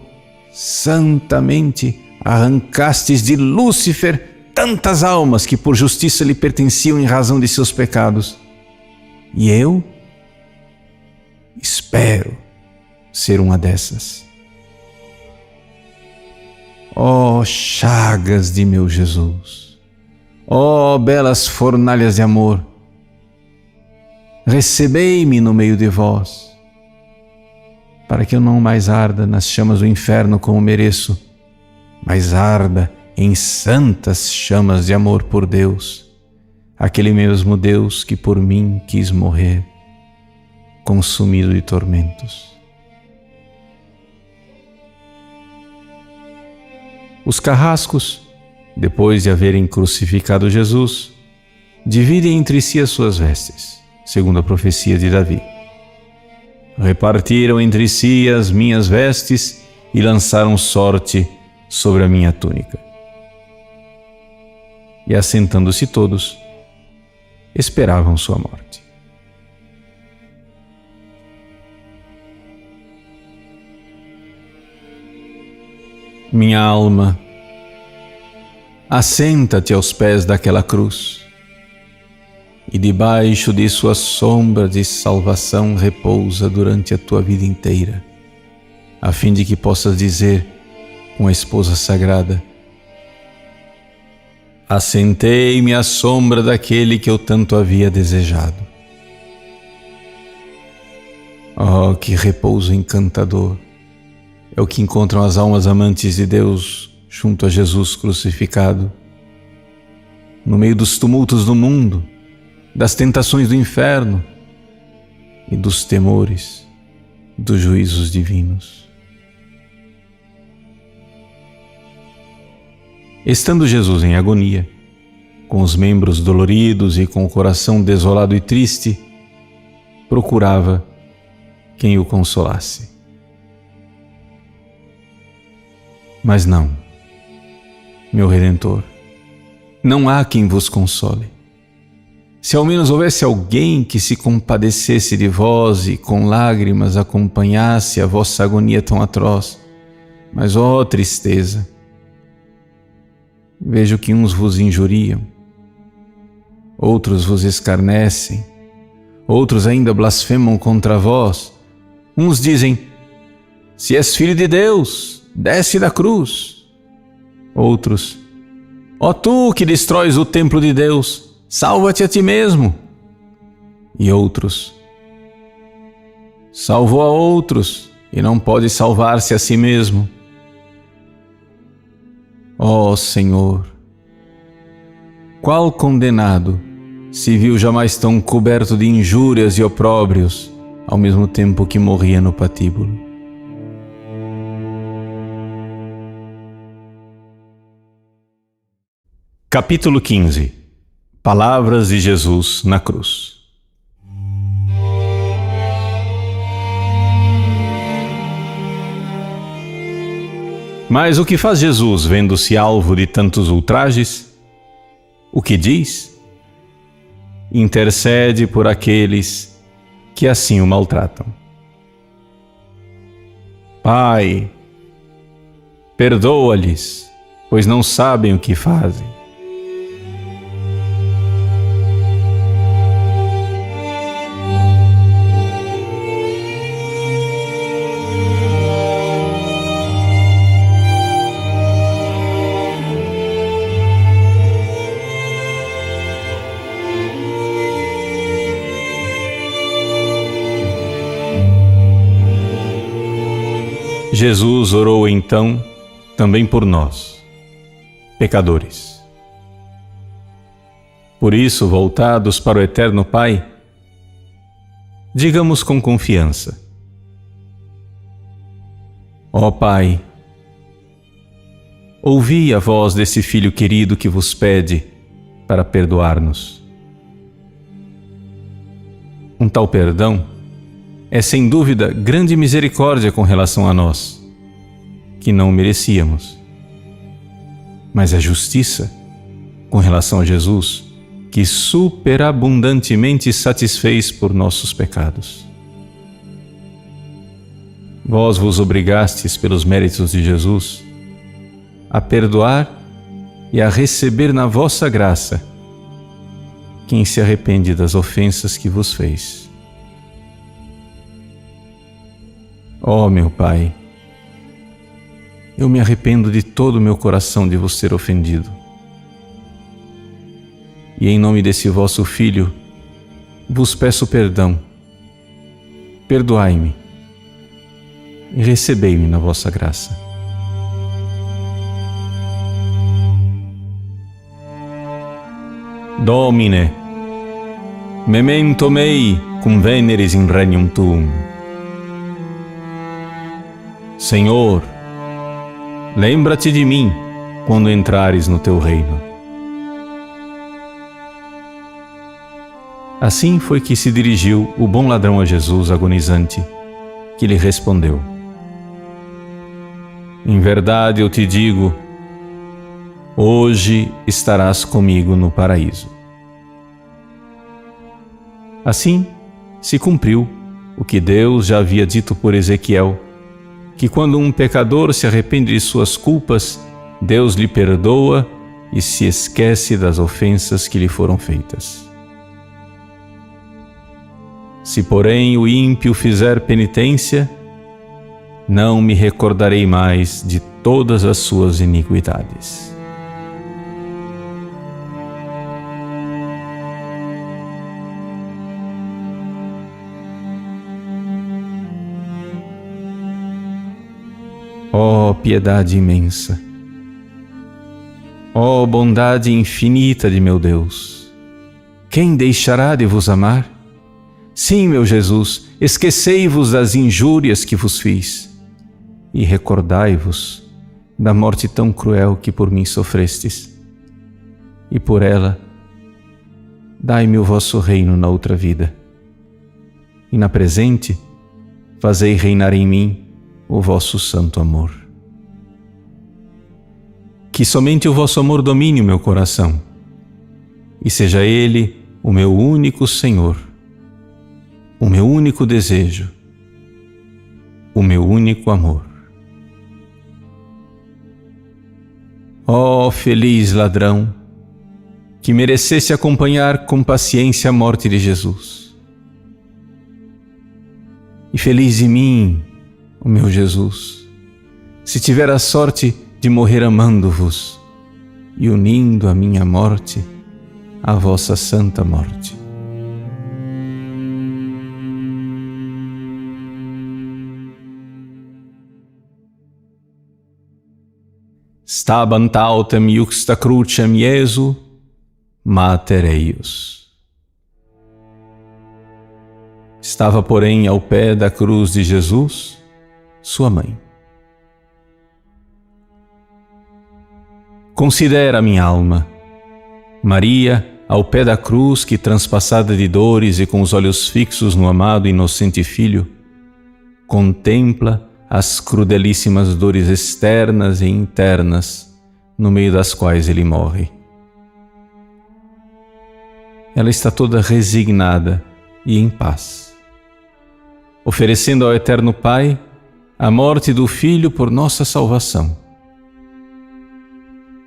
S1: santamente arrancastes de Lúcifer tantas almas que por justiça lhe pertenciam em razão de seus pecados. E eu espero ser uma dessas. Ó chagas de meu Jesus! Ó belas fornalhas de amor! Recebei-me no meio de vós, para que eu não mais arda nas chamas do inferno como mereço, mas arda em santas chamas de amor por Deus, aquele mesmo Deus que por mim quis morrer, consumido de tormentos. Os carrascos, depois de haverem crucificado Jesus, dividem entre si as suas vestes, segundo a profecia de Davi. Repartiram entre si as minhas vestes e lançaram sorte sobre a minha túnica. E assentando-se todos, esperavam sua morte. Minha alma, assenta-te aos pés daquela cruz, e debaixo de sua sombra de salvação repousa durante a tua vida inteira, a fim de que possas dizer com a esposa sagrada: assentei-me à sombra daquele que eu tanto havia desejado. Oh, que repouso encantador é o que encontram as almas amantes de Deus junto a Jesus crucificado, no meio dos tumultos do mundo, das tentações do inferno e dos temores dos juízos divinos. Estando Jesus em agonia, com os membros doloridos e com o coração desolado e triste, procurava quem o consolasse. Mas não, meu Redentor, não há quem vos console. Se ao menos houvesse alguém que se compadecesse de vós e com lágrimas acompanhasse a vossa agonia tão atroz. Mas, ó tristeza, vejo que uns vos injuriam, outros vos escarnecem, outros ainda blasfemam contra vós. Uns dizem: se és filho de Deus, desce da cruz. Outros: ó tu que destróis o templo de Deus, salva-te a ti mesmo. E outros: salvou a outros e não pode salvar-se a si mesmo. Ó Senhor, qual condenado se viu jamais tão coberto de injúrias e opróbrios, ao mesmo tempo que morria no patíbulo? Capítulo 15. Palavras de Jesus na cruz. Mas o que faz Jesus vendo-se alvo de tantos ultrajes? O que diz? Intercede por aqueles que assim o maltratam. Pai, perdoa-lhes, pois não sabem o que fazem. Jesus orou então também por nós, pecadores. Por isso, voltados para o Eterno Pai, digamos com confiança: Ó Pai, ouvi a voz desse filho querido que vos pede para perdoar-nos. Um tal perdão é sem dúvida grande misericórdia com relação a nós, que não merecíamos. Mas é justiça com relação a Jesus, que superabundantemente satisfez por nossos pecados. Vós vos obrigastes pelos méritos de Jesus a perdoar e a receber na vossa graça quem se arrepende das ofensas que vos fez. Ó meu Pai, eu me arrependo de todo o meu coração de vos ter ofendido. E em nome desse vosso Filho, vos peço perdão. Perdoai-me e recebei-me na vossa graça. Domine, memento mei cum veneris in regnum tuum. Senhor, lembra-te de mim quando entrares no teu reino. Assim foi que se dirigiu o bom ladrão a Jesus agonizante, que lhe respondeu: Em verdade eu te digo, hoje estarás comigo no paraíso. Assim se cumpriu o que Deus já havia dito por Ezequiel, que quando um pecador se arrepende de suas culpas, Deus lhe perdoa e se esquece das ofensas que lhe foram feitas. Se, porém, o ímpio fizer penitência, não me recordarei mais de todas as suas iniquidades. Ó piedade imensa! Ó bondade infinita de meu Deus! Quem deixará de vos amar? Sim, meu Jesus, esquecei-vos das injúrias que vos fiz e recordai-vos da morte tão cruel que por mim sofrestes. E por ela, dai-me o vosso reino na outra vida. E na presente, fazei reinar em mim o vosso santo amor. Que somente o vosso amor domine o meu coração, e seja ele o meu único Senhor, o meu único desejo, o meu único amor. Ó feliz ladrão, que merecesse acompanhar com paciência a morte de Jesus. E feliz de mim, o meu Jesus, se tiver a sorte de morrer amando-vos e unindo a minha morte à vossa santa morte. Stabant autem iuxta crucem Iesu, mater eius. Estava, porém, ao pé da cruz de Jesus, sua mãe. Considera, minha alma, Maria, ao pé da cruz que, transpassada de dores e com os olhos fixos no amado e inocente Filho, contempla as crudelíssimas dores externas e internas no meio das quais ele morre. Ela está toda resignada e em paz, oferecendo ao Eterno Pai a morte do Filho por nossa salvação.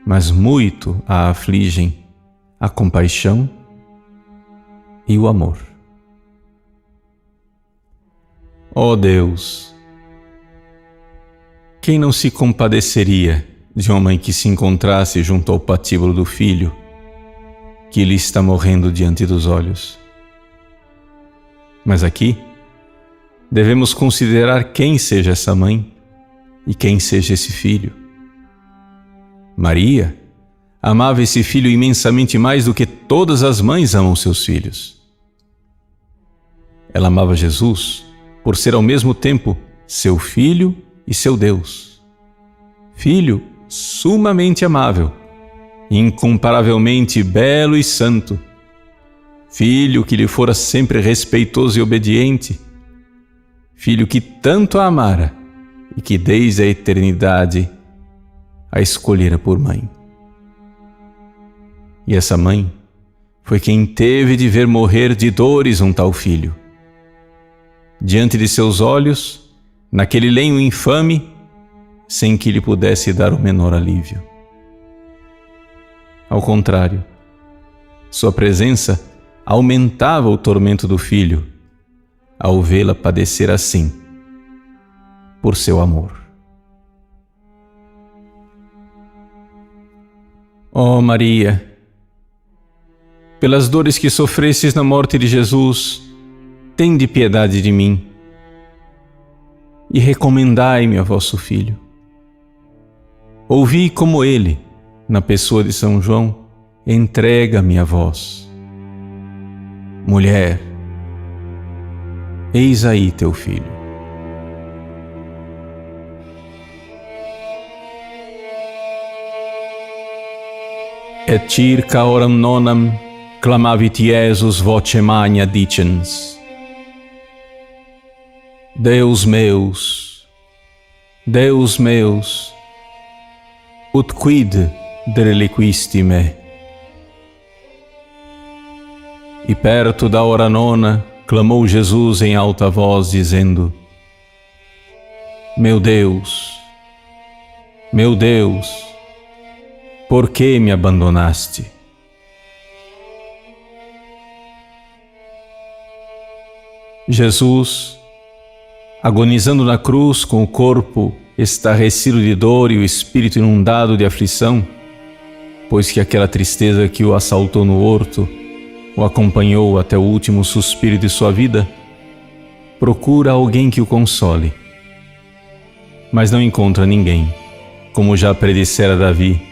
S1: Mas muito a afligem a compaixão e o amor. Ó Deus, quem não se compadeceria de uma mãe que se encontrasse junto ao patíbulo do filho, que lhe está morrendo diante dos olhos? Mas aqui, devemos considerar quem seja essa mãe e quem seja esse filho. Maria amava esse filho imensamente mais do que todas as mães amam seus filhos. Ela amava Jesus por ser ao mesmo tempo seu filho e seu Deus. Filho sumamente amável, incomparavelmente belo e santo. Filho que lhe fora sempre respeitoso e obediente. Filho que tanto a amara e que desde a eternidade a escolhera por mãe. E essa mãe foi quem teve de ver morrer de dores um tal filho. Diante de seus olhos, naquele lenho infame, sem que lhe pudesse dar o menor alívio. Ao contrário, sua presença aumentava o tormento do filho, ao vê-la padecer assim, por seu amor. Ó Maria, pelas dores que sofrestes na morte de Jesus, tende piedade de mim e recomendai-me a vosso Filho. Ouvi como ele, na pessoa de São João, entrega-me a vós. Mulher, eis aí teu filho. Et circa horam nonam clamavit Iesus voce magna dicens: Deus meus, ut quid dereliquisti me? E perto da hora nona, clamou Jesus em alta voz, dizendo: Meu Deus, por que me abandonaste? Jesus, agonizando na cruz com o corpo estarrecido de dor e o espírito inundado de aflição, pois que aquela tristeza que o assaltou no horto o acompanhou até o último suspiro de sua vida, procura alguém que o console. Mas não encontra ninguém, como já predissera Davi.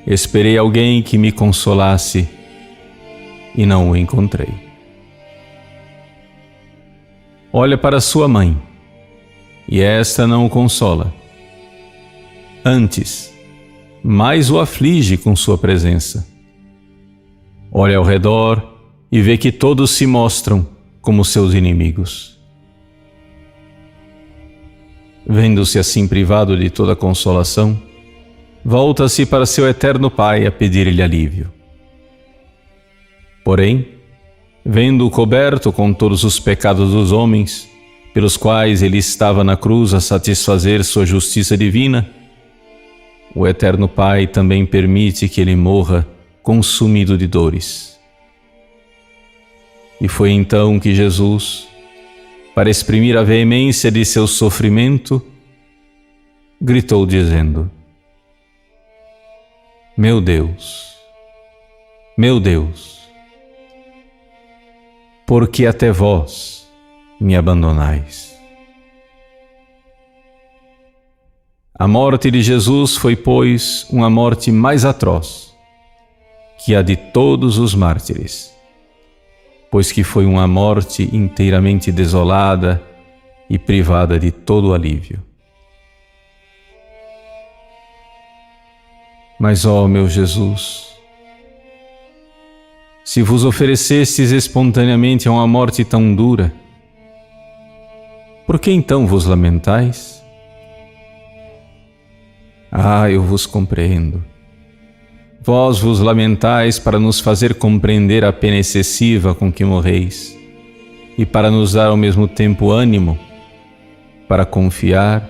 S1: Esperei alguém que me consolasse e não o encontrei. Olha para sua mãe, e esta não o consola. Antes, mais o aflige com sua presença. Olha ao redor e vê que todos se mostram como seus inimigos. Vendo-se assim privado de toda consolação, volta-se para seu eterno Pai a pedir-lhe alívio. Porém, vendo-o coberto com todos os pecados dos homens, pelos quais ele estava na cruz a satisfazer sua justiça divina, o eterno Pai também permite que ele morra consumido de dores. E foi então que Jesus, para exprimir a veemência de seu sofrimento, gritou dizendo: Meu Deus, por que até vós me abandonais? A morte de Jesus foi, pois, uma morte mais atroz que a de todos os mártires, pois que foi uma morte inteiramente desolada e privada de todo alívio. Mas, ó meu Jesus, se vos oferecestes espontaneamente a uma morte tão dura, por que então vos lamentais? Ah, eu vos compreendo. Vós vos lamentais para nos fazer compreender a pena excessiva com que morreis e para nos dar ao mesmo tempo ânimo para confiar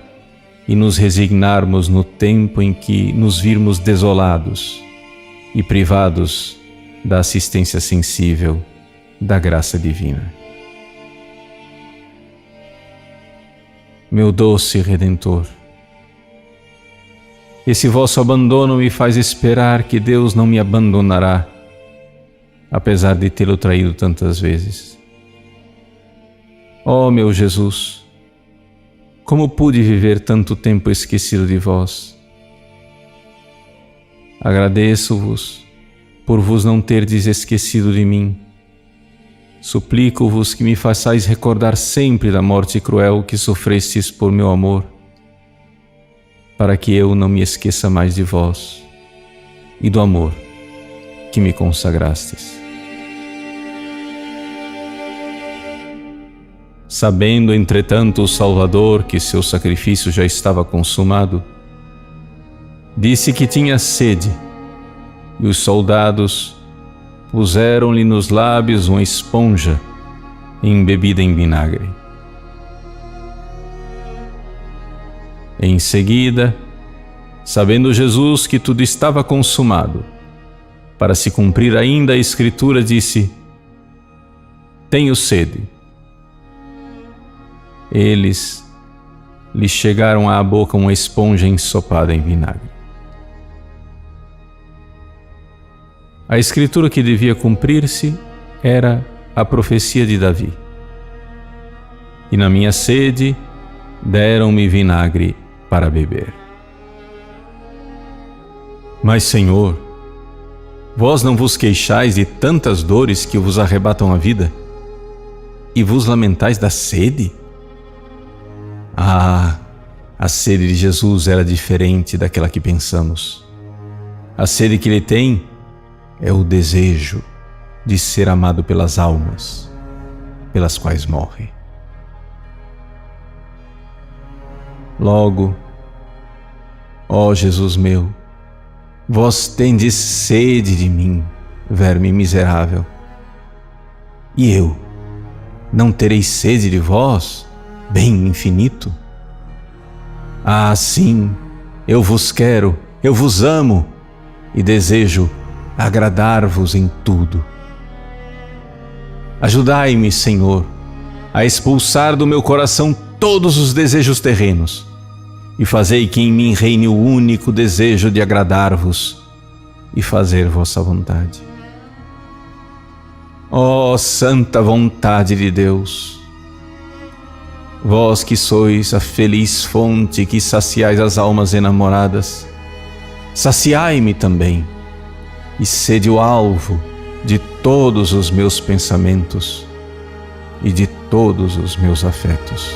S1: e nos resignarmos no tempo em que nos virmos desolados e privados da assistência sensível da graça divina. Meu doce Redentor, esse vosso abandono me faz esperar que Deus não me abandonará, apesar de tê-lo traído tantas vezes. Ó meu Jesus, como pude viver tanto tempo esquecido de vós? Agradeço-vos por vos não terdes esquecido de mim suplico-vos que me façais recordar sempre da morte cruel que sofrestes por meu amor, para que eu não me esqueça mais de vós e do amor que me consagrastes. Sabendo, entretanto, o Salvador que seu sacrifício já estava consumado, disse que tinha sede, e os soldados puseram-lhe nos lábios uma esponja embebida em vinagre. Em seguida, sabendo Jesus que tudo estava consumado, para se cumprir ainda a Escritura, disse: Tenho sede. Eles lhe chegaram à boca uma esponja ensopada em vinagre. A Escritura que devia cumprir-se era a profecia de Davi. E na minha sede deram-me vinagre para beber. Mas, Senhor, vós não vos queixais de tantas dores que vos arrebatam a vida? E vos lamentais da sede? Ah, a sede de Jesus era diferente daquela que pensamos. A sede que ele tem é o desejo de ser amado pelas almas pelas quais morre. Logo, ó Jesus meu, vós tendes sede de mim, verme miserável. E eu não terei sede de vós, bem infinito? Ah, sim, eu vos quero, eu vos amo e desejo agradar-vos em tudo. Ajudai-me, Senhor, a expulsar do meu coração todos os desejos terrenos e fazei que em mim reine o único desejo de agradar-vos e fazer vossa vontade. Ó santa vontade de Deus, vós que sois a feliz fonte que saciais as almas enamoradas, saciai-me também e sede o alvo de todos os meus pensamentos e de todos os meus afetos.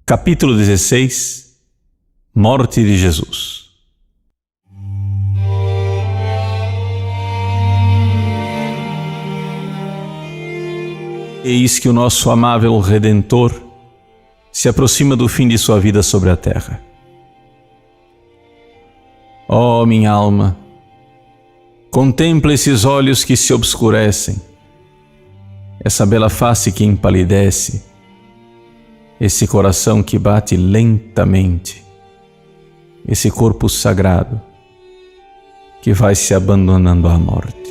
S1: Capítulo 16. Morte de Jesus. Eis que o nosso amável Redentor se aproxima do fim de sua vida sobre a terra. Ó minha alma, contempla esses olhos que se obscurecem, essa bela face que empalidece, esse coração que bate lentamente, esse corpo sagrado que vai se abandonando à morte.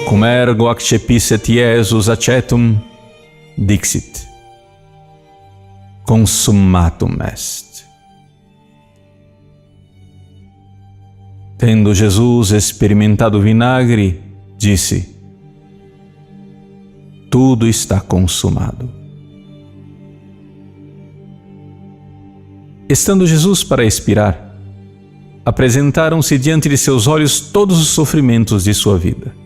S1: Cum ergo accepisse Jesus acetum, dixit, consummatum est. Tendo Jesus experimentado o vinagre, disse: tudo está consumado. Estando Jesus para expirar, apresentaram-se diante de seus olhos todos os sofrimentos de sua vida.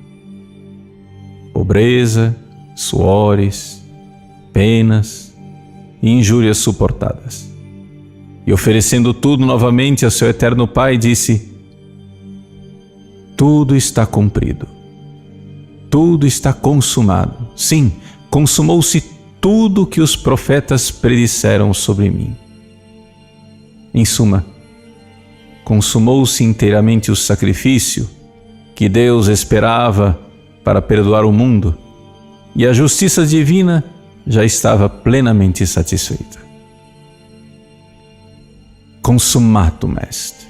S1: Pobreza, suores, penas e injúrias suportadas. E oferecendo tudo novamente ao seu eterno Pai, disse: tudo está cumprido. Tudo está consumado. Sim, consumou-se tudo que os profetas predisseram sobre mim. Em suma, consumou-se inteiramente o sacrifício que Deus esperava para perdoar o mundo, e a justiça divina já estava plenamente satisfeita. Consumatum est.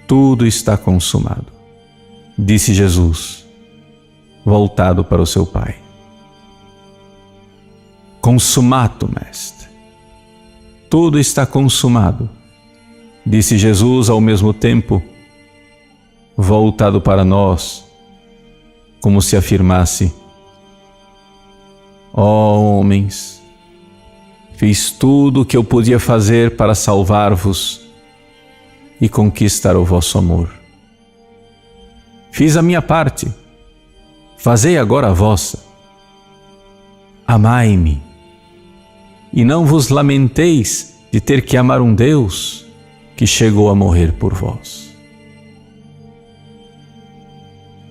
S1: Tudo está consumado, disse Jesus, voltado para o seu Pai. Consumatum est. Tudo está consumado, disse Jesus ao mesmo tempo, voltado para nós, como se afirmasse: ó homens, fiz tudo o que eu podia fazer para salvar-vos e conquistar o vosso amor. Fiz a minha parte, fazei agora a vossa. Amai-me, e não vos lamenteis de ter que amar um Deus que chegou a morrer por vós.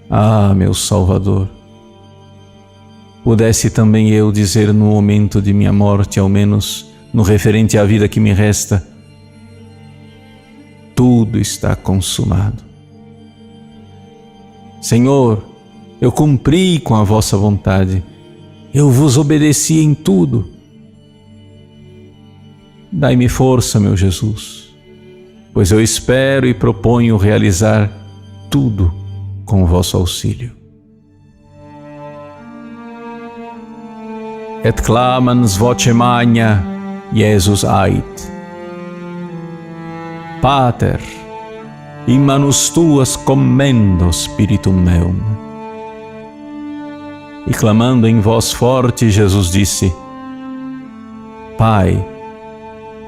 S1: Ah, meu Salvador, pudesse também eu dizer no momento de minha morte, ao menos no referente à vida que me resta: tudo está consumado. Senhor, eu cumpri com a vossa vontade, eu vos obedeci em tudo. Dai-me força, meu Jesus, pois eu espero e proponho realizar tudo com o vosso auxílio. Et clamans voce magna, Jesus ait. Pater, in manus tuas commendo spiritum meum. E clamando em voz forte, Jesus disse: Pai,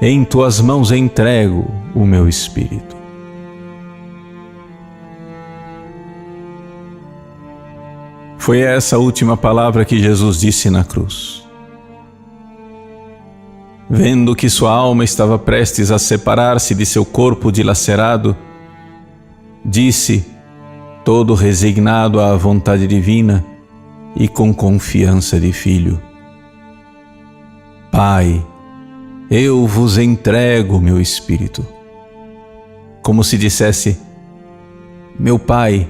S1: em tuas mãos entrego o meu espírito. Foi essa a última palavra que Jesus disse na cruz. Vendo que sua alma estava prestes a separar-se de seu corpo dilacerado, disse, todo resignado à vontade divina e com confiança de filho: Pai, eu vos entrego o meu espírito. Como se dissesse: meu Pai,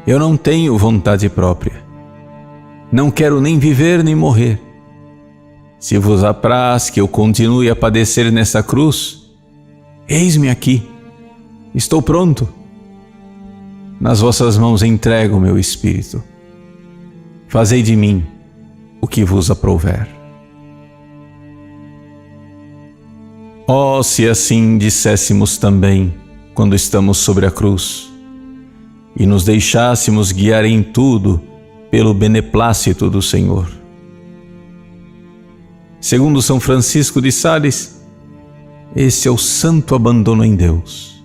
S1: eu não tenho vontade própria. Não quero nem viver nem morrer. Se vos apraz que eu continue a padecer nessa cruz, eis-me aqui. Estou pronto. Nas vossas mãos entrego o meu espírito. Fazei de mim o que vos aprouver. Oh, se assim disséssemos também quando estamos sobre a cruz e nos deixássemos guiar em tudo pelo beneplácito do Senhor. Segundo São Francisco de Sales, esse é o santo abandono em Deus,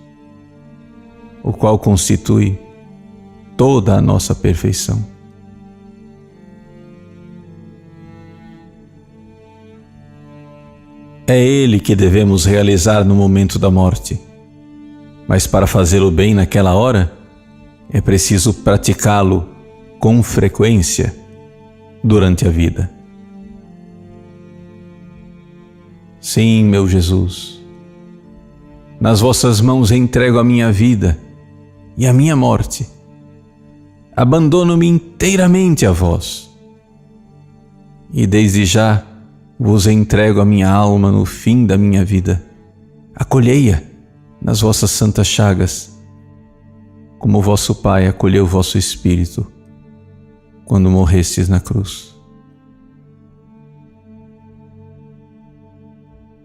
S1: o qual constitui toda a nossa perfeição. É Ele que devemos realizar no momento da morte, mas para fazê-lo bem naquela hora, é preciso praticá-lo com frequência durante a vida. Sim, meu Jesus, nas vossas mãos entrego a minha vida e a minha morte. Abandono-me inteiramente a vós. E desde já vos entrego a minha alma no fim da minha vida. Acolhei-a nas vossas santas chagas, como vosso Pai acolheu vosso Espírito quando morrestes na cruz.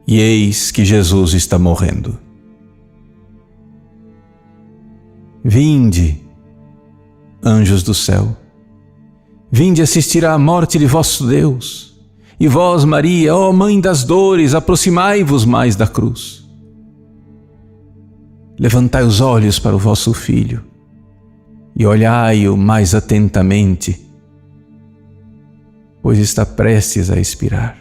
S1: E eis que Jesus está morrendo. Vinde, anjos do céu, vinde assistir à morte de vosso Deus. E vós, Maria, ó Mãe das dores, aproximai-vos mais da cruz. Levantai os olhos para o vosso Filho e olhai-o mais atentamente, pois está prestes a expirar.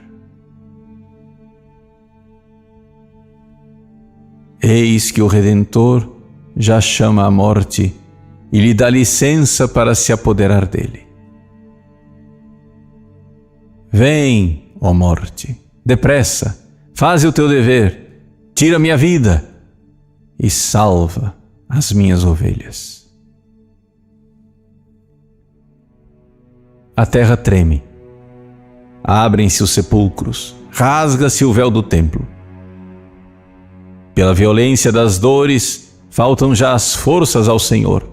S1: Eis que o Redentor já chama a morte e lhe dá licença para se apoderar dele. Vem, ó morte, depressa, faze o teu dever, tira minha vida e salva as minhas ovelhas. A terra treme, Abrem-se os sepulcros, rasga-se o véu do templo. Pela violência das dores, faltam já as forças ao Senhor.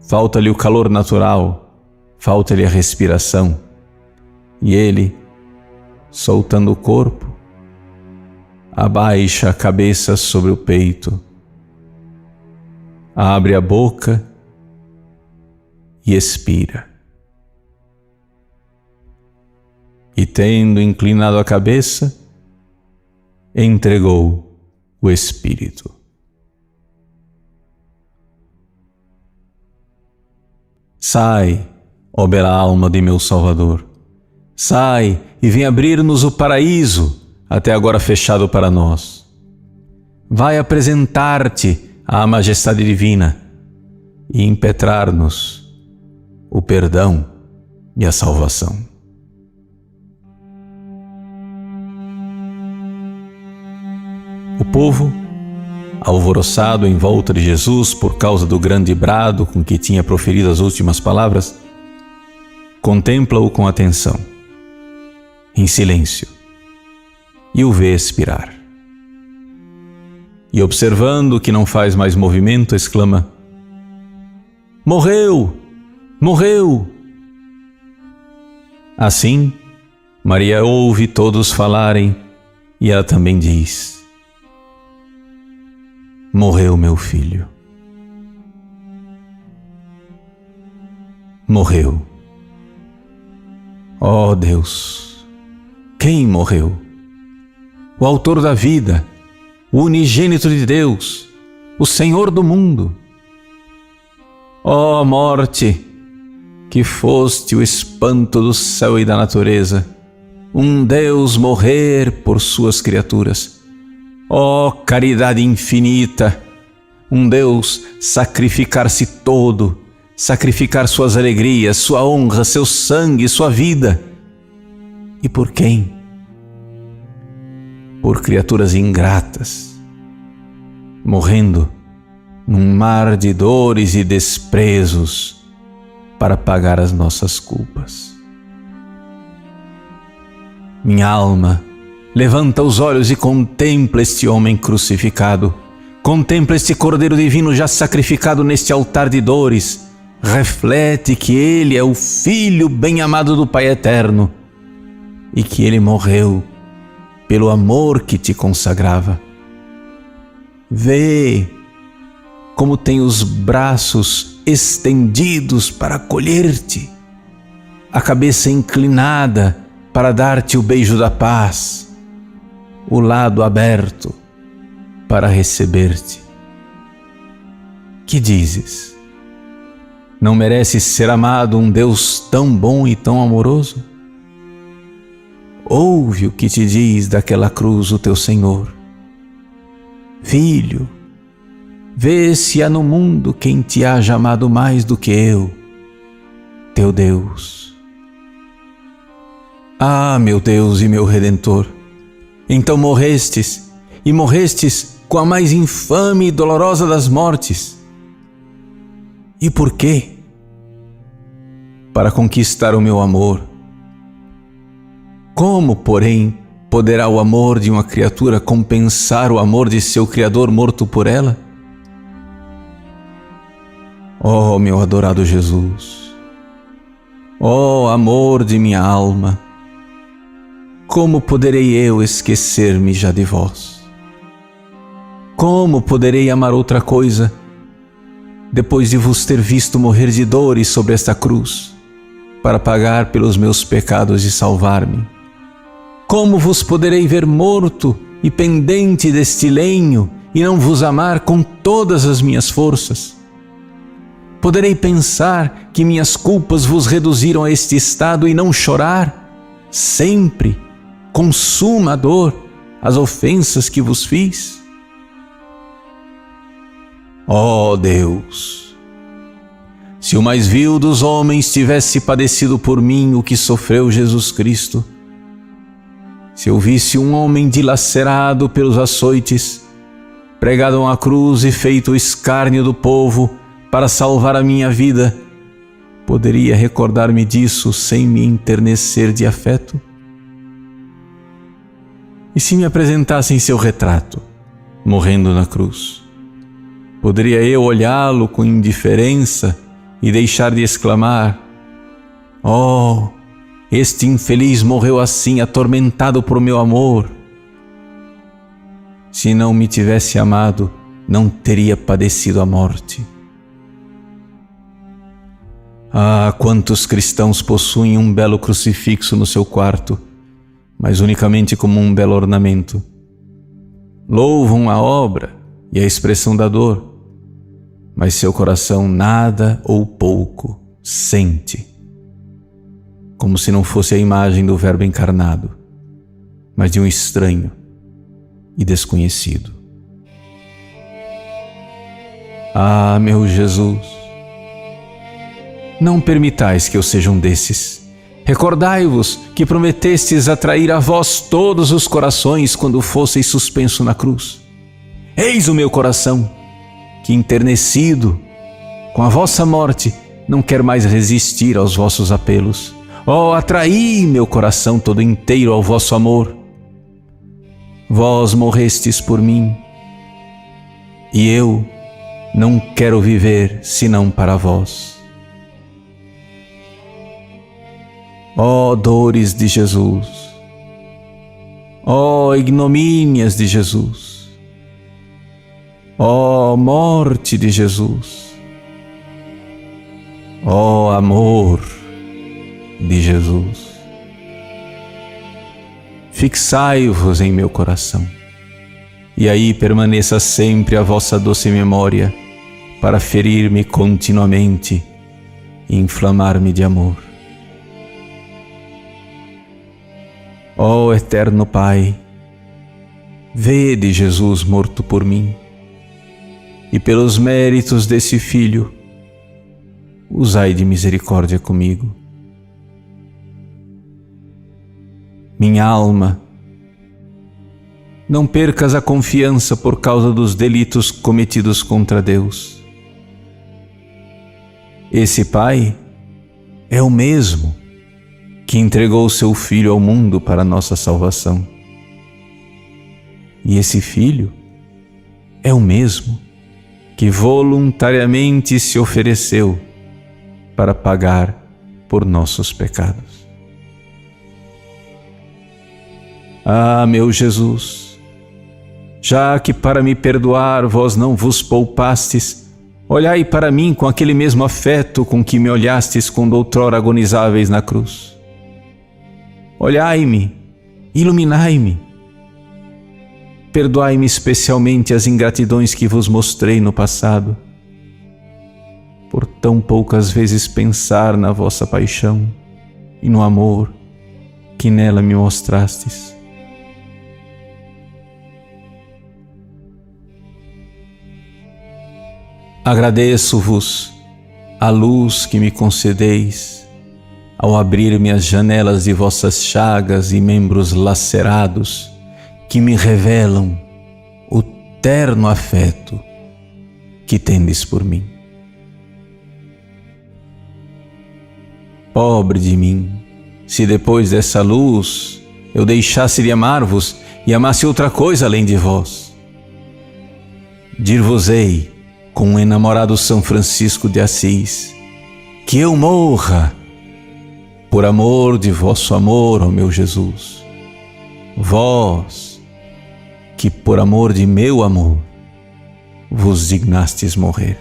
S1: Falta-lhe o calor natural, falta-lhe a respiração. E ele, soltando o corpo, abaixa a cabeça sobre o peito, abre a boca e expira. E tendo inclinado a cabeça, entregou o Espírito. Sai, ó bela alma de meu Salvador, sai e vem abrir-nos o paraíso, até agora fechado para nós. Vai apresentar-te à majestade divina e impetrar-nos o perdão e a salvação. O povo, alvoroçado em volta de Jesus por causa do grande brado com que tinha proferido as últimas palavras, contempla-o com atenção, em silêncio, e o vê expirar. E observando que não faz mais movimento, exclama: "Morreu! Morreu!" Assim, Maria ouve todos falarem e ela também diz: "Morreu meu filho. Morreu." Oh Deus, quem morreu? O autor da vida, o unigênito de Deus, o Senhor do mundo. Ó morte, que foste o espanto do céu e da natureza, um Deus morrer por suas criaturas. Ó caridade infinita, um Deus sacrificar-se todo, sacrificar suas alegrias, sua honra, seu sangue, sua vida. E por quem? Por criaturas ingratas, morrendo num mar de dores e desprezos para pagar as nossas culpas. Minha alma, levanta os olhos e contempla este homem crucificado. Contempla este Cordeiro Divino já sacrificado neste altar de dores. Reflete que ele é o Filho bem-amado do Pai Eterno e que ele morreu pelo amor que te consagrava. Vê como tem os braços estendidos para acolher-te, a cabeça inclinada para dar-te o beijo da paz, o lado aberto para receber-te. Que dizes? Não mereces ser amado um Deus tão bom e tão amoroso? Ouve o que te diz daquela cruz o teu Senhor. Filho, vê se há no mundo quem te haja amado mais do que eu, teu Deus. Ah, meu Deus e meu Redentor, então morrestes, e morrestes com a mais infame e dolorosa das mortes. E por quê? Para conquistar o meu amor. Como, porém, poderá o amor de uma criatura compensar o amor de seu Criador morto por ela? Oh, meu adorado Jesus! Oh, amor de minha alma! Como poderei eu esquecer-me já de vós? Como poderei amar outra coisa depois de vos ter visto morrer de dores sobre esta cruz para pagar pelos meus pecados e salvar-me? Como vos poderei ver morto e pendente deste lenho e não vos amar com todas as minhas forças? Poderei pensar que minhas culpas vos reduziram a este estado e não chorar, sempre, com suma dor, as ofensas que vos fiz? Ó Deus, se o mais vil dos homens tivesse padecido por mim o que sofreu Jesus Cristo, se eu visse um homem dilacerado pelos açoites, pregado a uma cruz e feito o escárnio do povo para salvar a minha vida, poderia recordar-me disso sem me enternecer de afeto? E se me apresentassem seu retrato, morrendo na cruz? Poderia eu olhá-lo com indiferença e deixar de exclamar: "Oh, este infeliz morreu assim, atormentado por meu amor"? Se não me tivesse amado, não teria padecido a morte. Ah, quantos cristãos possuem um belo crucifixo no seu quarto, mas unicamente como um belo ornamento. Louvam a obra e a expressão da dor, mas seu coração nada ou pouco sente, como se não fosse a imagem do Verbo encarnado, mas de um estranho e desconhecido. Ah, meu Jesus, não permitais que eu seja um desses. Recordai-vos que prometestes atrair a vós todos os corações quando fosseis suspenso na cruz. Eis o meu coração, que enternecido com a vossa morte, não quer mais resistir aos vossos apelos. Oh, atraí meu coração todo inteiro ao vosso amor. Vós morrestes por mim, e eu não quero viver senão para vós. Ó dores de Jesus, ó ignomínias de Jesus, ó morte de Jesus, ó amor de Jesus, fixai-vos em meu coração, e aí permaneça sempre a vossa doce memória para ferir-me continuamente e inflamar-me de amor. Ó eterno Pai, vede Jesus morto por mim, e pelos méritos desse Filho, usai de misericórdia comigo. Minha alma, não percas a confiança por causa dos delitos cometidos contra Deus. Esse Pai é o mesmo que entregou seu Filho ao mundo para nossa salvação. E esse Filho é o mesmo que voluntariamente se ofereceu para pagar por nossos pecados. Ah, meu Jesus, já que para me perdoar vós não vos poupastes, olhai para mim com aquele mesmo afeto com que me olhastes quando outrora agonizáveis na cruz. Olhai-me, iluminai-me. Perdoai-me especialmente as ingratidões que vos mostrei no passado, por tão poucas vezes pensar na vossa paixão e no amor que nela me mostrastes. Agradeço-vos a luz que me concedeis ao abrir-me as janelas de vossas chagas e membros lacerados, que me revelam o terno afeto que tendes por mim. Pobre de mim, se depois dessa luz eu deixasse de amar-vos e amasse outra coisa além de vós. Dir-vos-ei com o enamorado São Francisco de Assis, que eu morra por amor de vosso amor, ó meu Jesus. Vós, que por amor de meu amor, vos dignastes morrer.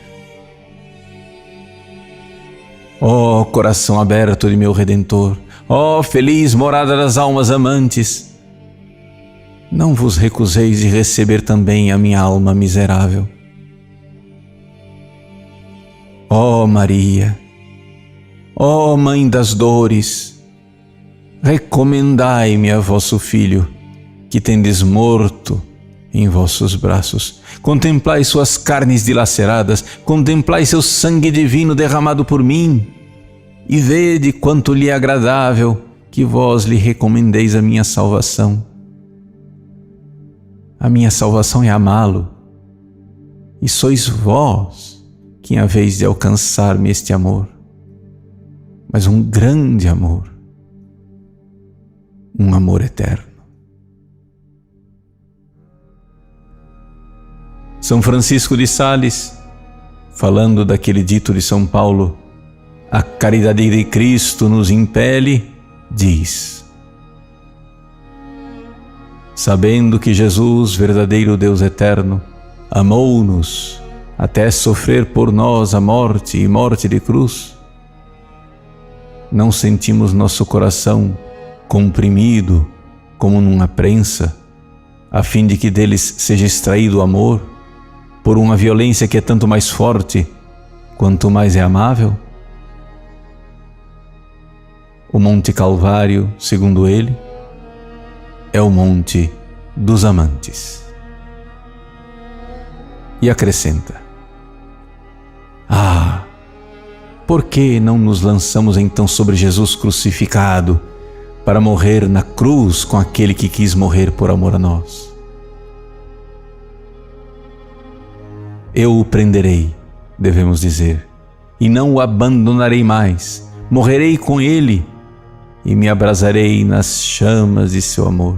S1: Ó coração aberto de meu Redentor, ó feliz morada das almas amantes, não vos recuseis de receber também a minha alma miserável. Ó Maria, ó Mãe das dores, recomendai-me a vosso Filho, que tendes morto em vossos braços. Contemplai suas carnes dilaceradas, contemplai seu sangue divino derramado por mim, e vede quanto lhe é agradável que vós lhe recomendeis a minha salvação. A minha salvação é amá-lo, e sois vós quem haveis de alcançar-me este amor, mas um grande amor, um amor eterno. São Francisco de Sales, falando daquele dito de São Paulo, a caridade de Cristo nos impele, diz: sabendo que Jesus, verdadeiro Deus eterno, amou-nos até sofrer por nós a morte e morte de cruz, não sentimos nosso coração comprimido como numa prensa, a fim de que deles seja extraído o amor, por uma violência que é tanto mais forte quanto mais é amável? O Monte Calvário, segundo ele, é o monte dos amantes. E acrescenta: ah, por que não nos lançamos então sobre Jesus crucificado para morrer na cruz com aquele que quis morrer por amor a nós? Eu o prenderei, devemos dizer, e não o abandonarei mais. Morrerei com ele e me abrasarei nas chamas de seu amor.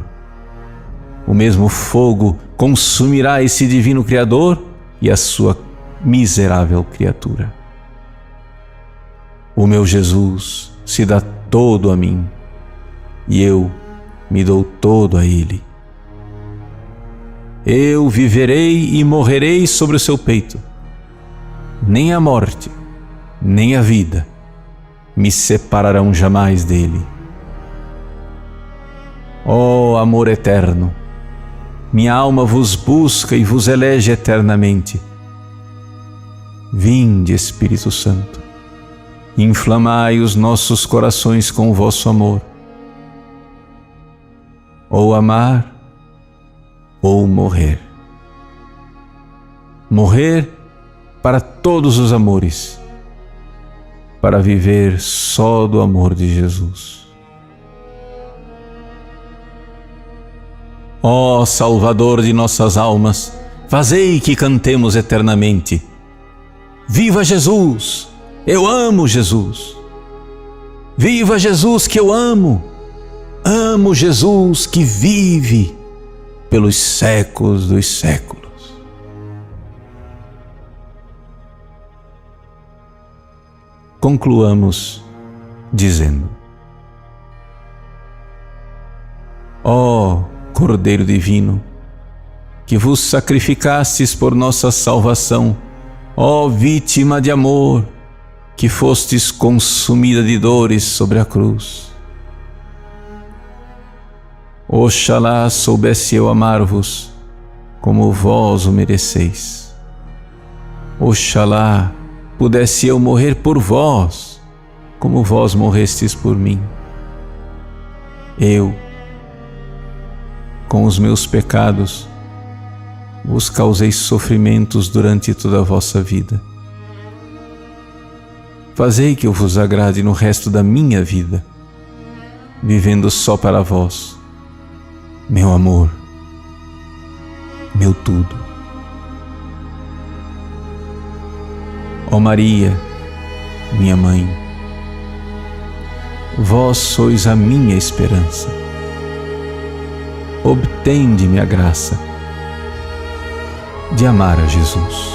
S1: O mesmo fogo consumirá esse divino Criador e a sua miserável criatura. O meu Jesus se dá todo a mim e eu me dou todo a ele. Eu viverei e morrerei sobre o seu peito. Nem a morte, nem a vida me separarão jamais dele. Ó amor eterno, minha alma vos busca e vos elege eternamente. Vinde, Espírito Santo, inflamai os nossos corações com o vosso amor. Ou amar, ou morrer. Morrer para todos os amores, para viver só do amor de Jesus. Ó Salvador de nossas almas, fazei que cantemos eternamente: viva Jesus! Eu amo Jesus! Viva Jesus que eu amo! Amo Jesus que vive pelos séculos dos séculos. Concluamos dizendo: ó Cordeiro Divino, que vos sacrificastes por nossa salvação, ó vítima de amor, que fostes consumida de dores sobre a cruz. Oxalá soubesse eu amar-vos como vós o mereceis. Oxalá pudesse eu morrer por vós como vós morrestes por mim. Eu, com os meus pecados, vos causei sofrimentos durante toda a vossa vida. Fazei que eu vos agrade no resto da minha vida, vivendo só para vós, meu amor, meu tudo. Ó Maria, minha mãe, vós sois a minha esperança. Obtende-me a graça de amar a Jesus.